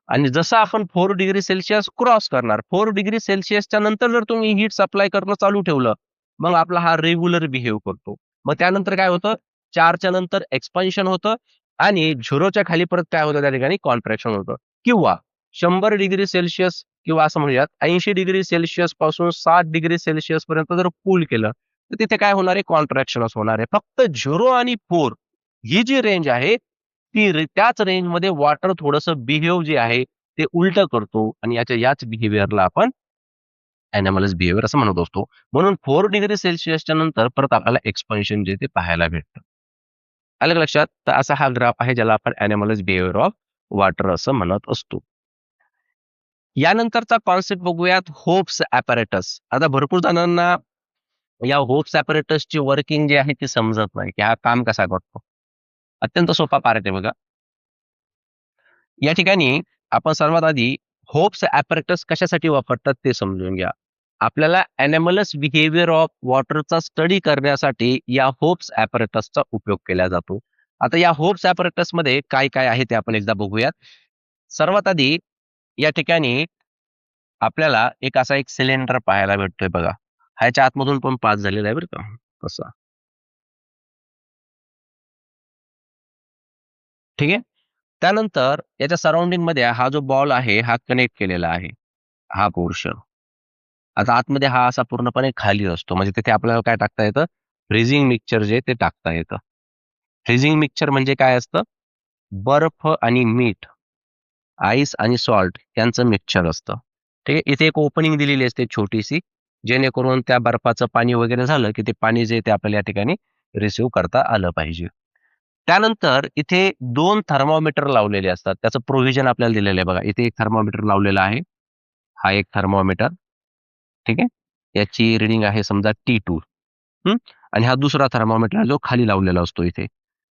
आणि जसं आपण 4 डिग्री सेल्सिअस क्रॉस करणार, 4 डिग्री सेल्सिअसच्या नंतर जर तुम्ही हीट सप्लाय करणं चालू ठेवलं, मग आपला हा रेग्युलर बिहेव करतो. मग त्यानंतर काय होतं? 4च्या नंतर एक्सपान्शन होतं आणि 0च्या खाली परत काय होतं त्या ठिकाणी कॉन्ट्रॅक्शन होतं. किंवा 100 डिग्री सेल्सिअस किंवा असं म्हणूयात 80 डिग्री सेल्सिअस पासून 60 डिग्री सेल्सिअस पर्यंत जर कूल केलं, तर तिथे काय होणार आहे? कॉन्ट्रॅक्शनच होणार आहे. फक्त 0 आणि 4 ही जी रेंज आहे, त्याच रेंजमध्ये वॉटर थोडंसं बिहेव जे आहे ते उलटं करतो आणि याच बिहेवियरला आपण एनामलस बिहेवियर असं म्हणत असतो. म्हणून 4 डिग्री सेल्सिअसच्या नंतर परत आपल्याला एक्सपान्शन जे ते पाहायला भेटतं. आलं का लक्षात? तर असा हा ग्राफ आहे ज्याला आपण एनामलस बिहेवियर ऑफ वॉटर असं म्हणत असतो. यानंतरचा कॉन्सेप्ट बघूयात होप्स ॲपॅरेटस. आता भरपूर जणांना या होप्स ॲपॅरेटसची वर्किंग जी आहे ती समजत नाही, की हा काम कसा करतो. अत्यंत सोपा पार्ट आहे बघा. या ठिकाणी आपण सर्वात आधी होप्स ॲपॅरेटस कशासाठी वापरतात ते समजून घ्या. आपल्याला एनिमलस बिहेवियर ऑफ वॉटरचा स्टडी करण्यासाठी या होप्स ॲपॅरेटसचा उपयोग केला जातो. आता या होप्स ॲपॅरेटसमध्ये काय-काय आहे ते आपण एकदा बघूयात. सर्वात आधी या ठिकाणी आपल्याला एक सिलेंडर पाहायला भेटतोय बघा. ह्याच्या आतमधून पण पास झालेला आहे बरं का. तसा. ठीक आहे. त्यानंतर याच्या सराउंडिंगमध्ये हा जो बॉल आहे हा कनेक्ट केलेला आहे. हा पोर्शन. आता आतमध्ये हा असा पूर्णपणे खाली असतो. म्हणजे तिथे आपल्याला काय टाकता येतं? फ्रीझिंग मिक्सचर जे ते टाकता येतं. फ्रीझिंग मिक्सचर म्हणजे काय असतं? बर्फ आणि मीठ, आईस आणि सॉल्ट यांचं मिक्सचर असतं. ठीक आहे. इथे एक ओपनिंग दिलेली असते छोटीशी, जेणेकरून त्या बर्फाचं पाणी वगैरे झालं, की ते पाणी जे ते आपल्याला या ठिकाणी रिसीव्ह करता आलं पाहिजे. त्यानंतर इथे 2 थर्मोमीटर लावलेले असतात. त्याचं प्रोव्हिजन आपल्याला दिलेलं आहे बघा. इथे एक थर्मोमीटर लावलेला आहे. हा एक थर्मोमीटर. ठीक आहे. याची रीडिंग आहे समजा T2. आणि हा दुसरा थर्मोमीटर जो खाली लावलेला असतो इथे.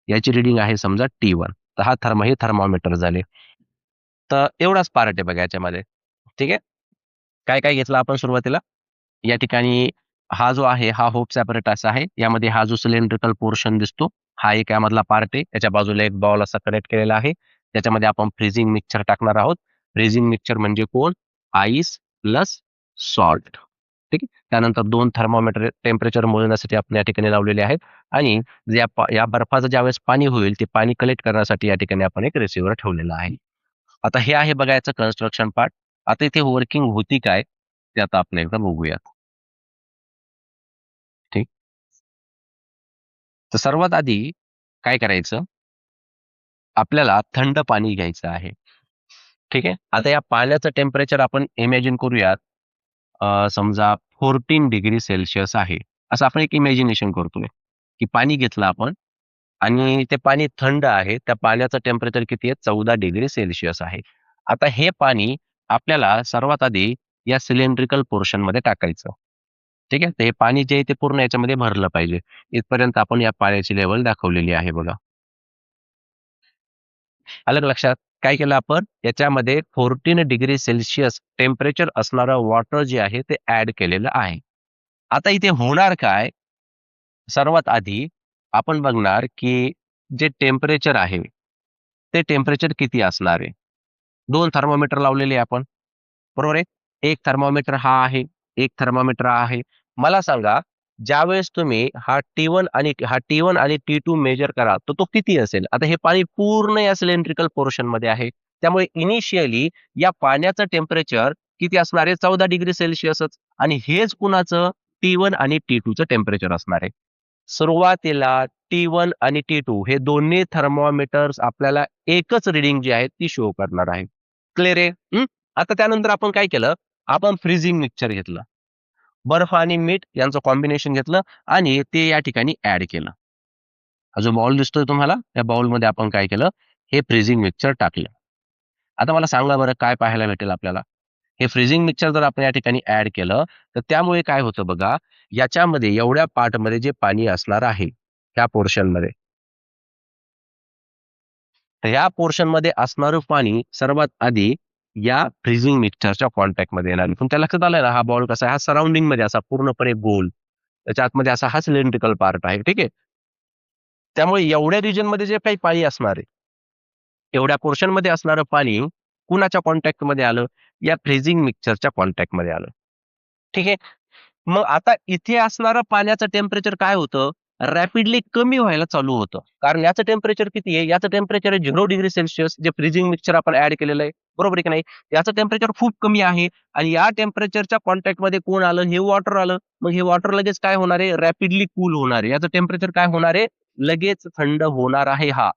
याची रीडिंग आहे समजा T1. तर हे थर्मोमीटर झाले. तर एवढाच पार्ट आहे बघा याच्यामध्ये. ठीक आहे. काय-काय घेतलं आपण सुरुवातीला? या ठिकाणी हा जो आहे हा होप्स ॲपॅरेटस आहे. यामध्ये हा जो सिलेंड्रिकल पोर्शन दिसतो, हा एक यामधला पार्ट आहे. त्याच्या बाजूला एक बॉल असा कनेक्ट केलेला आहे. त्याच्यामध्ये आपण फ्रीझिंग मिक्सचर टाकणार आहोत. फ्रीझिंग मिक्सचर म्हणजे कोण? Ice plus salt. ठीक आहे. त्यानंतर 2 थर्मोमीटर टेम्परेचर मोजण्यासाठी आपण या ठिकाणी लावलेले आहेत आणि या बर्फाचं ज्यावेळेस पाणी होईल, ते पाणी कलेक्ट करण्यासाठी या ठिकाणी आपण एक रिसिव्हर ठेवलेला आहे. आता हे आहे बघा याचं कन्स्ट्रक्शन पार्ट. आता इथे वर्किंग होती काय? ते आता आपण एकदा बघूयात. तर सर्वात आधी काय करायचं, आपल्याला थंड पाणी घ्यायचं आहे. ठीक आहे. आता या पाण्याचं टेम्परेचर आपण इमॅजिन करूयात. समजा 14 डिग्री सेल्सिअस आहे. असं आपण एक इमॅजिनेशन करतोय, की पाणी घेतलं आपण आणि ते पाणी थंड आहे. त्या पाण्याचं टेम्परेचर किती आहे? 14 डिग्री सेल्सिअस आहे. आता हे पाणी आपल्याला सर्वात आधी या सिलेंड्रिकल पोर्शनमध्ये टाकायचं. ठीक आहे. तर हे पाणी जे आहे ते पूर्ण याच्यामध्ये भरलं पाहिजे. इथपर्यंत आपण या पाण्याची लेव्हल दाखवलेली आहे बघा. आलं का लक्षात? काय केलं आपण? याच्यामध्ये 14 डिग्री सेल्सिअस टेम्परेचर असणारं वॉटर जे आहे ते ॲड केलेलं आहे. आता इथे होणार काय? सर्वात आधी आपण बघणार, की जे टेम्परेचर आहे, ते टेम्परेचर किती असणार आहे? 2 थर्मोमीटर लावलेले आहे आपण, बरोबर आहे? एक थर्मोमीटर हा आहे, एक थर्मोमीटर हा आहे. मला सांगा, ज्यावेळेस तुम्ही हा T1 आणि T2 मेजर कराल, तर तो किती असेल? आता हे पाणी पूर्ण या सिलेंड्रिकल पोर्शनमध्ये आहे. त्यामुळे इनिशियली या पाण्याचं टेम्परेचर किती असणार आहे? 14 डिग्री सेल्सिअसच आणि हेच कुणाचं? T1 आणि T2चं टेम्परेचर असणार आहे. सुरुवातीला T1 आणि T2 हे दोन्ही थर्मोमीटर्स आपल्याला एकच रीडिंग जी आहे ती शो करणार आहे. क्लिअर आहे? आता त्यानंतर आपण काय केलं? आपण फ्रीझिंग मिक्सचर घेतलं. बर्फ आणि मीठ यांचं कॉम्बिनेशन घेतलं आणि ते या ठिकाणी ॲड केलं. हा जो बाउल दिसतोय तुम्हाला, त्या बाउलमध्ये आपण काय केलं? हे फ्रीझिंग मिक्सचर टाकलं. आता मला सांगा बरं काय पाहायला भेटेल आपल्याला? हे फ्रीझिंग मिक्सचर जर आपण या ठिकाणी ॲड केलं, तर त्यामुळे काय होतं बघा, याच्यामध्ये एवढ्या पार्टमध्ये जे पाणी असणार आहे, त्या पोर्शनमध्ये, तर या पोर्शनमध्ये असणारं पाणी सर्वात आधी या फ्रीझिंग मिक्सचरच्या कॉन्टॅक्टमध्ये येणार. तुमच्या लक्षात आलंय ना, हा बॉल कसा आहे? हा सराउंडिंगमध्ये असा पूर्णपणे गोल. त्याच्या आतमध्ये असा हा सिलेंड्रिकल पार्ट आहे. ठीक आहे. त्यामुळे एवढ्या रिजनमध्ये जे काही पाणी असणार आहे, एवढ्या पोर्शनमध्ये असणारं पाणी कुणाच्या कॉन्टॅक्टमध्ये आलं? या फ्रीझिंग मिक्सचरच्या कॉन्टॅक्टमध्ये आलं. ठीक आहे. मग आता इथे असणारं पाण्याचं टेम्परेचर काय होतं? रॅपिडली कमी व्हायला चालू होतं. कारण याचं टेम्परेचर किती आहे? याचं टेम्परेचर आहे 0 डिग्री सेल्सिअस जे फ्रीझिंग मिक्सचर आपण ॲड केलेलं आहे. बरोबर आहे की नाही? याचं टेम्परेचर खूप कमी आहे आणि या टेम्परेचरच्या कॉन्टॅक्टमध्ये कोण आलं? हे वॉटर आलं. मग हे वॉटर लगेच काय होणार आहे? रॅपिडली कूल होणार आहे. याचं टेम्परेचर काय होणार आहे? लगेच थंड होणार आहे हा.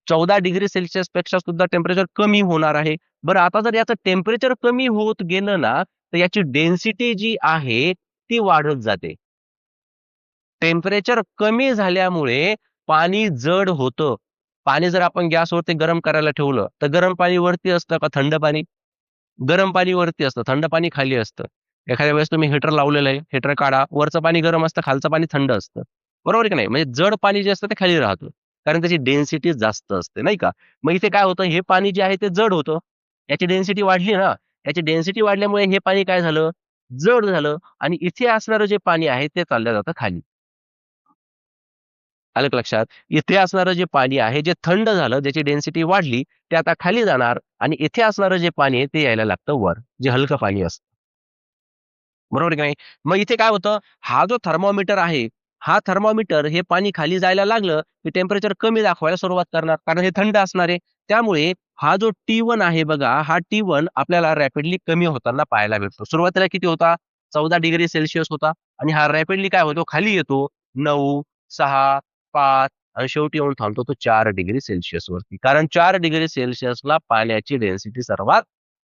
14 डिग्री सेल्सिअस पेक्षा सुद्धा टेम्परेचर कमी होणार आहे. बरं आता जर याचं टेम्परेचर कमी होत गेलं ना, तर याची डेन्सिटी जी आहे ती वाढत जाते. टेम्परेचर कमी झाल्यामुळे पाणी जड होतं. पाणी जर आपण गॅसवरती गरम करायला ठेवलं, तर गरम पाणी वरती असतं का थंड पाणी? गरम पाणी वरती असतं, थंड पाणी खाली असतं. एखाद्या वेळेस तुम्ही हीटर लावलेलं आहे, हीटर काढा, वरचं पाणी गरम असतं, खालचं पाणी थंड असतं. बरोबर आहे की नाही? म्हणजे जड पाणी जे असतं ते खाली राहतं. कारण त्याची डेन्सिटी जास्त असते, नाही का? मग इथे काय होतं, हे पाणी जे आहे ते जड होतं. याची डेन्सिटी वाढली ना, याची डेन्सिटी वाढल्यामुळे हे पाणी काय झालं? जड झालं आणि इथे असणारं जे पाणी आहे ते चाललं जातं खाली. आलं का लक्षात? इथे असणारं जे पाणी आहे, जे थंड झालं, ज्याची डेन्सिटी वाढली, ते आता खाली जाणार आणि इथे असणारं जे पाणी आहे, ते यायला लागतं वर, जे हलकं पाणी असतं. बरोबर की नाही? मग इथे काय होतं, हा जो थर्मोमीटर आहे, हा थर्मोमीटर हे पाणी खाली जायला लागलं, की टेम्परेचर कमी दाखवायला सुरुवात करणार, कारण हे थंड असणार आहे. त्यामुळे हा जो T1 आहे बघा, हा T1 आपल्याला रॅपिडली कमी होताना पाहायला भेटतो. सुरुवातीला किती होता? 14 डिग्री सेल्सिअस होता आणि हा रॅपिडली काय होतो, खाली येतो 9, 6, 5 आणि शेवटी येऊन थांबतो तो 4 डिग्री सेल्सिअसवरती. कारण 4 डिग्री सेल्सिअसला पाण्याची डेन्सिटी सर्वात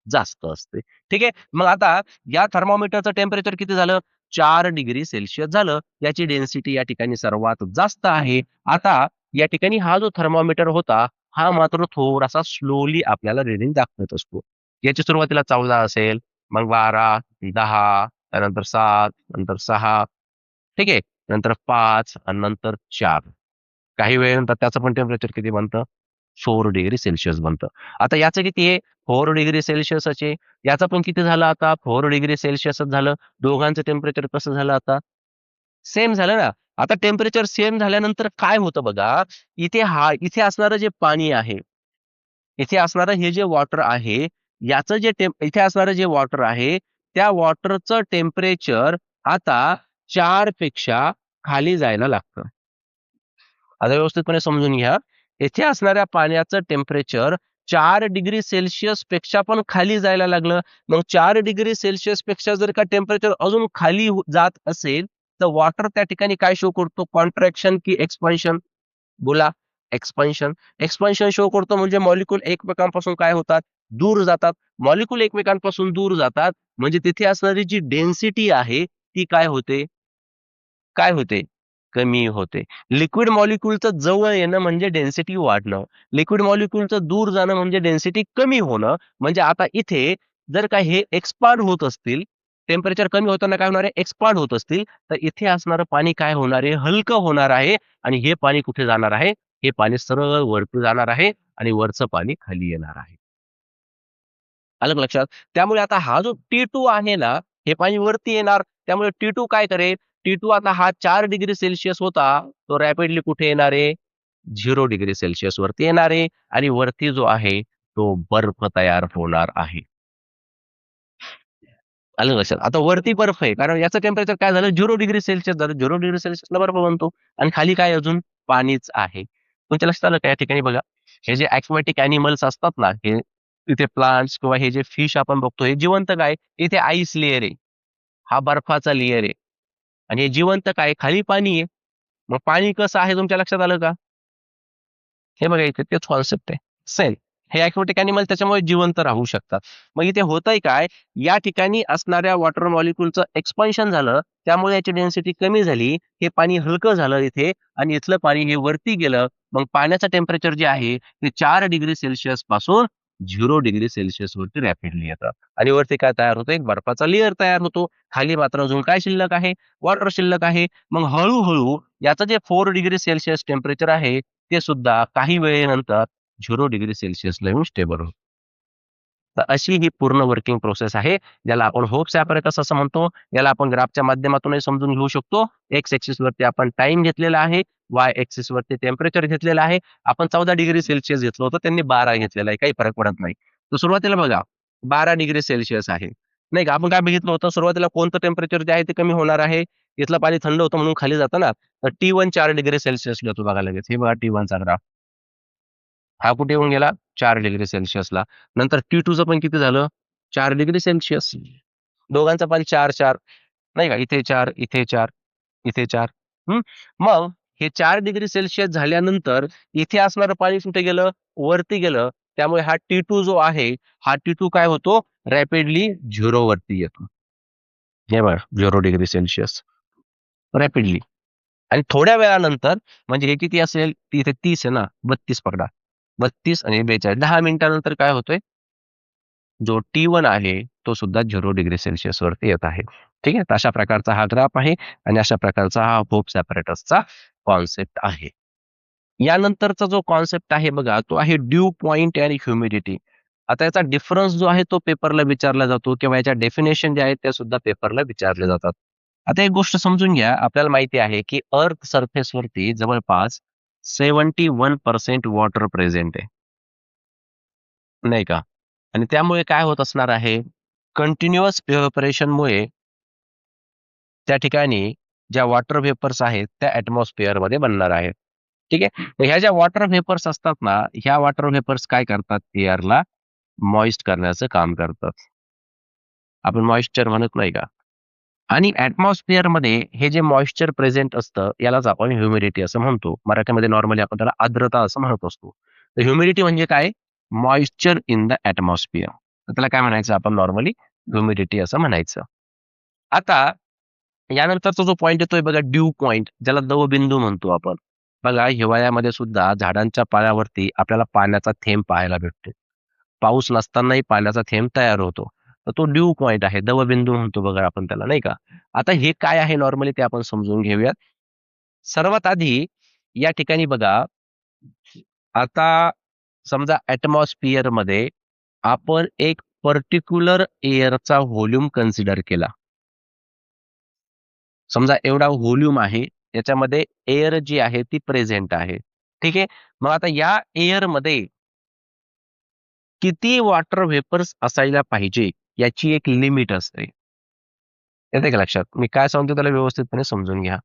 जास्त असते. ठीक आहे. मग आता या थर्मोमीटरचं टेम्परेचर किती झालं? 4 डिग्री सेल्सिअस झालं. याची डेन्सिटी या ठिकाणी सर्वात जास्त आहे. आता या ठिकाणी हा जो थर्मोमीटर होता, हा मात्र थोडासा स्लोली आपल्याला रीडिंग दाखवत असतो. याची सुरुवातीला 14 असेल, मग 12, 10, त्यानंतर 7, नंतर 6, ठीक आहे. नंतर 5 आणि नंतर 4. काही वेळेनंतर त्याचं पण टेम्परेचर किती बनतं? 4 डिग्री सेल्सिअस बनतं. आता याचं किती आहे? 4 डिग्री सेल्सिअसचे. याचं पण किती झालं आता? 4 डिग्री सेल्सिअसच झालं. दोघांचं टेम्परेचर कसं झालं आता? सेम झालं ना. आता टेम्परेचर सेम झाल्यानंतर काय होतं बघा, इथे असणारं जे पाणी आहे, इथे असणारं हे जे वॉटर आहे, याचं जे इथे असणारं जे वॉटर आहे, त्या वॉटरचं टेम्परेचर आता 4 पेक्षा खाली जायला लागतं. आता व्यवस्थितपणे समजून घ्या. येथे असणाऱ्या पाण्याचं टेम्परेचर 4 डिग्री सेल्सिअस पेक्षा पण खाली जायला लागलं. मग 4 डिग्री सेल्सिअस पेक्षा जर का टेम्परेचर अजून खाली जात असेल, तर वॉटर त्या ठिकाणी काय शो करतो, कॉन्ट्रॅक्शन की एक्सपान्शन? बोला. एक्सपान्शन. एक्सपान्शन शो करतो म्हणजे मॉलिक्यूल एकमेकांपासून काय होतात, दूर जातात. मॉलिक्यूल एकमेकांपासून दूर जातात म्हणजे तिथे असणारी जी डेन्सिटी आहे ती काय होते, काय होते, कमी होते. लिक्विड मॉलिक्यूलचं जवळ येणं म्हणजे डेन्सिटी वाढणं. लिक्विड मॉलिक्यूलचं दूर जाणं म्हणजे डेन्सिटी कमी होणं. म्हणजे आता इथे जर का हे एक्सपांड होत असतील, टेम्परेचर कमी होताना काय होणार आहे, एक्सपांड होत असतील, तर इथे असणारं पाणी काय होणार आहे, हलकं होणार आहे आणि हे पाणी कुठे जाणार आहे, हे पाणी सरळ वरती जाणार आहे आणि वरचं पाणी खाली येणार आहे. आलं का लक्षात? त्यामुळे आता हा जो T2 आहे ना, हे पाणी वरती येणार. त्यामुळे T2 काय करेल, T2 आता हा 4 डिग्री सेल्सियस होता, तो रॅपिडली कुठे येणार आहे? 0 डिग्री सेल्सियस वरती येणार आहे आणि वरती जो आहे, तो बर्फ तयार होणार आहे. आलं लक्षात. आता वरती बर्फ आहे. कारण याचं टेम्परेचर काय झालं 0 डिग्री सेल्सियस झालं. 0 डिग्री सेल्सियसला बर्फ बनतो आणि खाली काय अजून पाणीच आहे. तुमच्या लक्षात आलं का या ठिकाणी बघा, हे जे aquatic एनिमल्स असतात ना, हे इथे प्लांट्स किंवा हे जे फिश आपण बघतो हे जिवंत काय? इथे आईस लेयर आहे. हा बर्फाचा लेयर आहे आणि हे जिवंत काय? खाली पाणी आहे. मग पाणी कसं आहे तुमच्या लक्षात आलं का? हे बघा इथे तेच कॉन्सेप्ट आहे. सेम. हे aquatic एनिमल त्याच्यामुळे जिवंत राहू शकतात. मग इथे होतंय काय? या ठिकाणी असणाऱ्या वॉटर मॉलिक्यूलचं एक्सपान्शन झालं. त्यामुळे याची डेन्सिटी कमी झाली. हे पाणी हलकं झालं इथे आणि इथलं पाणी हे वरती गेलं. मग पाण्याचं टेम्परेचर जे आहे ते 4 डिग्री सेल्सियस पासून 0 डिग्री सेल्सियस वरती रॅपिडली येतं आणि वरती काय तयार होतं? एक बर्फाचा लेयर तयार होतो. खाली मात्र अजून काय शिल्लक आहे? वॉटर शिल्लक आहे. मग हळू याचं जे 4 डिग्री सेल्सियस टेम्परेचर आहे ते सुद्धा काही वेळेनंतर 0 डिग्री सेल्सियसला येऊन स्टेबल होतं. तर अशी ही पूर्ण वर्किंग प्रोसेस आहे. ज्याला आपण होप्स ॲपरेटस असं म्हणतो. याला आपण ग्राफच्या माध्यमातूनही समजून घेऊ शकतो. एक्स एक्सिस वरती आपण टाईम घेतलेला आहे. वाय एक्सिस वरती टेम्परेचर घेतलेलं आहे. आपण 14 डिग्री सेल्सियस घेतलं होतं. त्यांनी 12 घेतलेलं आहे. काही फरक पडत नाही. तर सुरुवातीला बघा 12 डिग्री सेल्सियस आहे. नाही का? आपण काय बघितलं होतं सुरुवातीला कोणतं टेम्परेचर जे आहे ते कमी होणार आहे. इथलं पाणी थंड होतं म्हणून खाली जातं ना. तर T1 4 डिग्री सेल्सियसला येतो बघा लगेच. हे बघा T1चा ग्राफ. हा कुठे येऊन गेला? 4 डिग्री सेल्सियसला. नंतर T2चं पण किती झालं? 4 डिग्री सेल्सियस. दोघांचं पण 4-4 नाही का? इथे 4, इथे 4, इथे 4. हं. मग हे 4 डिग्री सेल्सियस झाल्यानंतर इथे असणारं पाणी कुठे गेलं? वरती गेलं. त्यामुळे हा T2 जो आहे, हा T2 काय होतो? रॅपिडली 0 वरती येतो. हे बघा 0 डिग्री सेल्सियस रॅपिडली. आणि थोड्या वेळानंतर म्हणजे हे किती असेल? इथे 30 आहे ना, 32 पकडा. 32 आणि 42 10 मिनिटानंतर काय होतंय? जो T1 आहे, तो सुद्धा 0 डिग्री सेल्सियस वरती येत आहे. ठीक आहे. तर अशा प्रकारचा हा ग्राफ आहे आणि अशा प्रकारचा हा होप्स ॲपरेटसचा कॉन्सेप्ट आहे. यानंतरचा जो कॉन्सेप्ट आहे बघा, तो आहे ड्यू पॉइंट आणि ह्युमिडिटी. आता याचा डिफरन्स जो आहे तो पेपरला विचारला जातो किंवा याच्या डेफिनेशन ज्या आहेत त्या सुद्धा पेपरला विचारल्या जातात. आता एक गोष्ट समजून घ्या, आपल्याला माहिती आहे की अर्थ सरफेसवरती जवळपास 71% वॉटर प्रेझेंट आहे, नाही का? आणि त्यामुळे काय होत असणार आहे, कंटिन्युअस इव्हॅपोरेशनमुळे त्या ठिकाणी ज्या वॉटर व्हेपर्स आहेत त्या ॲटमॉस्फिअरमध्ये बनणार आहेत. ठीक आहे. तर ह्या ज्या वॉटर व्हेपर्स असतात ना, ह्या वॉटर व्हेपर्स काय करतात एअरला मॉइस्ट करण्याचं काम करतात. आपण मॉइश्चर म्हणत नाही का? आणि ॲटमॉस्फिअरमध्ये हे जे मॉइश्चर प्रेझेंट असतं, यालाच आपण ह्युमिडिटी असं म्हणतो. मराठीमध्ये नॉर्मली आपण त्याला आर्द्रता असं म्हणत असतो. तर ह्युमिडिटी म्हणजे काय? Moisture in the atmosphere. तर त्याला काय म्हणायचं आपण नॉर्मली ह्युमिडिटी असं म्हणायचं. आता यानंतरचा जो पॉइंट येतोय बघा ड्यू पॉइंट ज्याला दवबिंदू म्हणतो आपण. बघा हिवाळ्यामध्ये सुद्धा झाडांच्या पाल्यावरती आपल्याला पाण्याचा थेंब पाहायला भेटतो. पाऊस नसतानाही पाण्याचा थेंब तयार होतो. तर तो ड्यू पॉइंट आहे. दवबिंदू म्हणतो बघा आपण त्याला नाही का? आता हे काय आहे नॉर्मली ते आपण समजून घेऊयात. सर्वात आधी या ठिकाणी बघा, आता समजा ॲटमॉस्फिअरमध्ये आपण एक पर्टिक्युलर एअरचा व्हॉल्यूम कन्सिडर केला. समजा एवढा व्हॉल्यूम आहे, याच्यामध्ये एअर जी आहे ती प्रेझेंट आहे. ठीक आहे. मग आता या एअरमध्ये किती वॉटर व्हेपर्स असायला पाहिजे याची एक लिमिट असते. येतंय का लक्षात? मी काय सांगतो त्याला व्यवस्थितपणे समजून घ्या.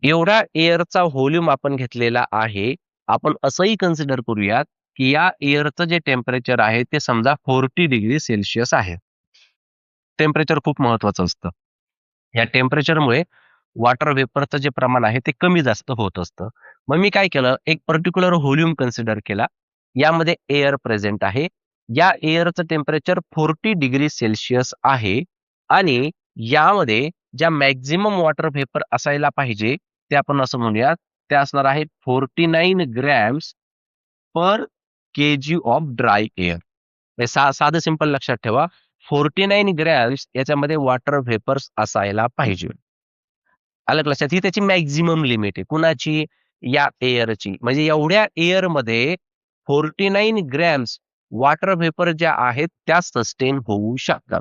एवढा एअरचा व्हॉल्यूम आपण घेतलेला आहे. आपण असंही कन्सिडर करूयात, की या एअरचं जे टेम्परेचर आहे ते समजा 40 डिग्री सेल्सियस आहे. टेम्परेचर खूप महत्वाचं असतं. या टेम्परेचरमुळे वॉटर वेपरचं जे प्रमाण आहे ते कमी जास्त होत असतं. मग मी काय केलं, एक पर्टिक्युलर व्हॉल्यूम कन्सिडर केला. यामध्ये एअर प्रेझेंट आहे. या एअरचं टेम्परेचर 40 डिग्री सेल्सिअस आहे आणि यामध्ये ज्या मॅक्सिमम वॉटर व्हेपर असायला पाहिजे, ते आपण असं म्हणूयात, ते असणार आहे 49 grams per KG of dry air. साधं सिंपल लक्षात ठेवा. 49 ग्रॅम्स याच्यामध्ये वॉटर व्हेपर्स असायला पाहिजे. आलं का लक्षात? ही त्याची मॅक्सिमम लिमिट आहे. कुणाची? या एअरची. म्हणजे एवढ्या एअरमध्ये 49 ग्रॅम्स वॉटर व्हेपर ज्या आहेत त्या सस्टेन होऊ शकतात.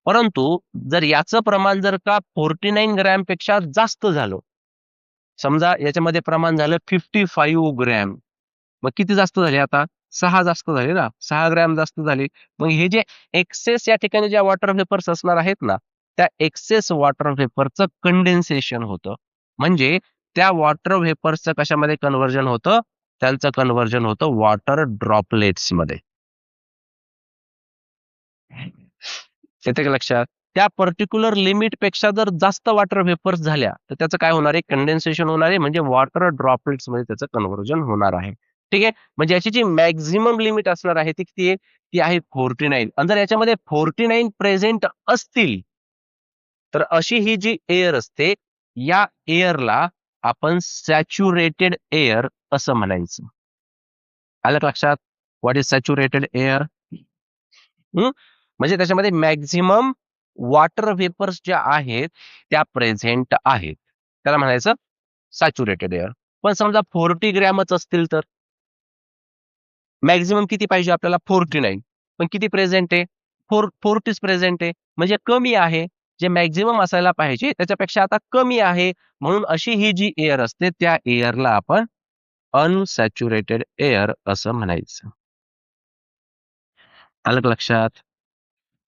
परंतु जर याचं प्रमाण जर का 49 ग्रॅम पेक्षा जास्त झालं, समजा याच्यामध्ये प्रमाण झालं 55 ग्रॅम. मग किती जास्त झाले आता? 6 जास्त झाले ना. 6 ग्रॅम जास्त झाले. मग हे जे एक्सेस या ठिकाणी ज्या वॉटर व्हेपर्स असणार आहेत ना, त्या एक्सेस वॉटर व्हेपरचं कंडेन्सेशन होतं. म्हणजे त्या वॉटर व्हेपर्सचं कशामध्ये कन्व्हर्जन होतं? त्यांचं कन्व्हर्जन होतं वॉटर ड्रॉपलेट्समध्ये. येते का लक्षात? त्या पर्टिक्युलर लिमिटपेक्षा जर जास्त वॉटर व्हेपर्स झाल्या, तर त्याचं काय होणार आहे? कंडेन्सेशन होणार आहे. म्हणजे वॉटर ड्रॉपलेट्समध्ये त्याचं कन्व्हर्जन होणार आहे. ठीक आहे? म्हणजे याची जी मॅक्सिमम लिमिट असणार आहे ती किती आहे? ती आहे 49. आणि जर याच्यामध्ये 49 प्रेझेंट असतील, तर अशी ही जी एअर असते, या एअरला आपण सॅच्युरेटेड एअर असं म्हणायचं. आलं का लक्षात? What is saturated air? म्हणजे त्याच्यामध्ये मॅक्सिमम वॉटर वेपर्स ज्या आहेत त्या प्रेझेंट आहेत. त्याला म्हणायचं सॅच्युरेटेड एअर. पण समजा 40 ग्रॅमच असतील तर मॅक्सिमम किती पाहिजे आपल्याला? 49. पण किती प्रेझेंट आहे? 40च प्रेझेंट आहे. म्हणजे कमी आहे. जे मॅक्सिमम असायला पाहिजे त्याच्यापेक्षा आता कमी आहे. म्हणून अशी ही जी एअर असते त्या एअरला आपण अनसॅच्युरेटेड एअर असं म्हणायचं. आलं का लक्षात?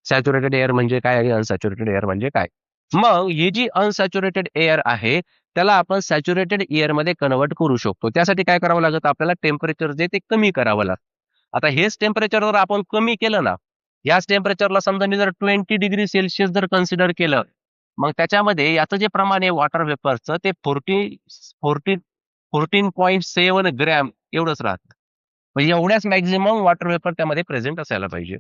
सॅच्युरेटेड एअर म्हणजे काय आणि अनसॅच्युरेटेड एअर म्हणजे काय? मग ही जी अनसॅच्युरेटेड एअर आहे, त्याला आपण सॅच्युरेटेड एअरमध्ये कन्व्हर्ट करू शकतो. त्यासाठी काय करावं लागतं आपल्याला? टेम्परेचर जे ते कमी करावं लागतं. आता हेच टेम्परेचर जर आपण कमी केलं ना, याच टेम्परेचरला समजा मी जर 20 डिग्री सेल्सिअस जर कन्सिडर केलं, मग त्याच्यामध्ये याचं जे प्रमाण आहे वॉटर वेपरचं ते 14.7 ग्रॅम एवढंच राहतं. म्हणजे एवढ्याच मॅक्सिमम वॉटर वेपर त्यामध्ये प्रेझेंट असायला पाहिजे.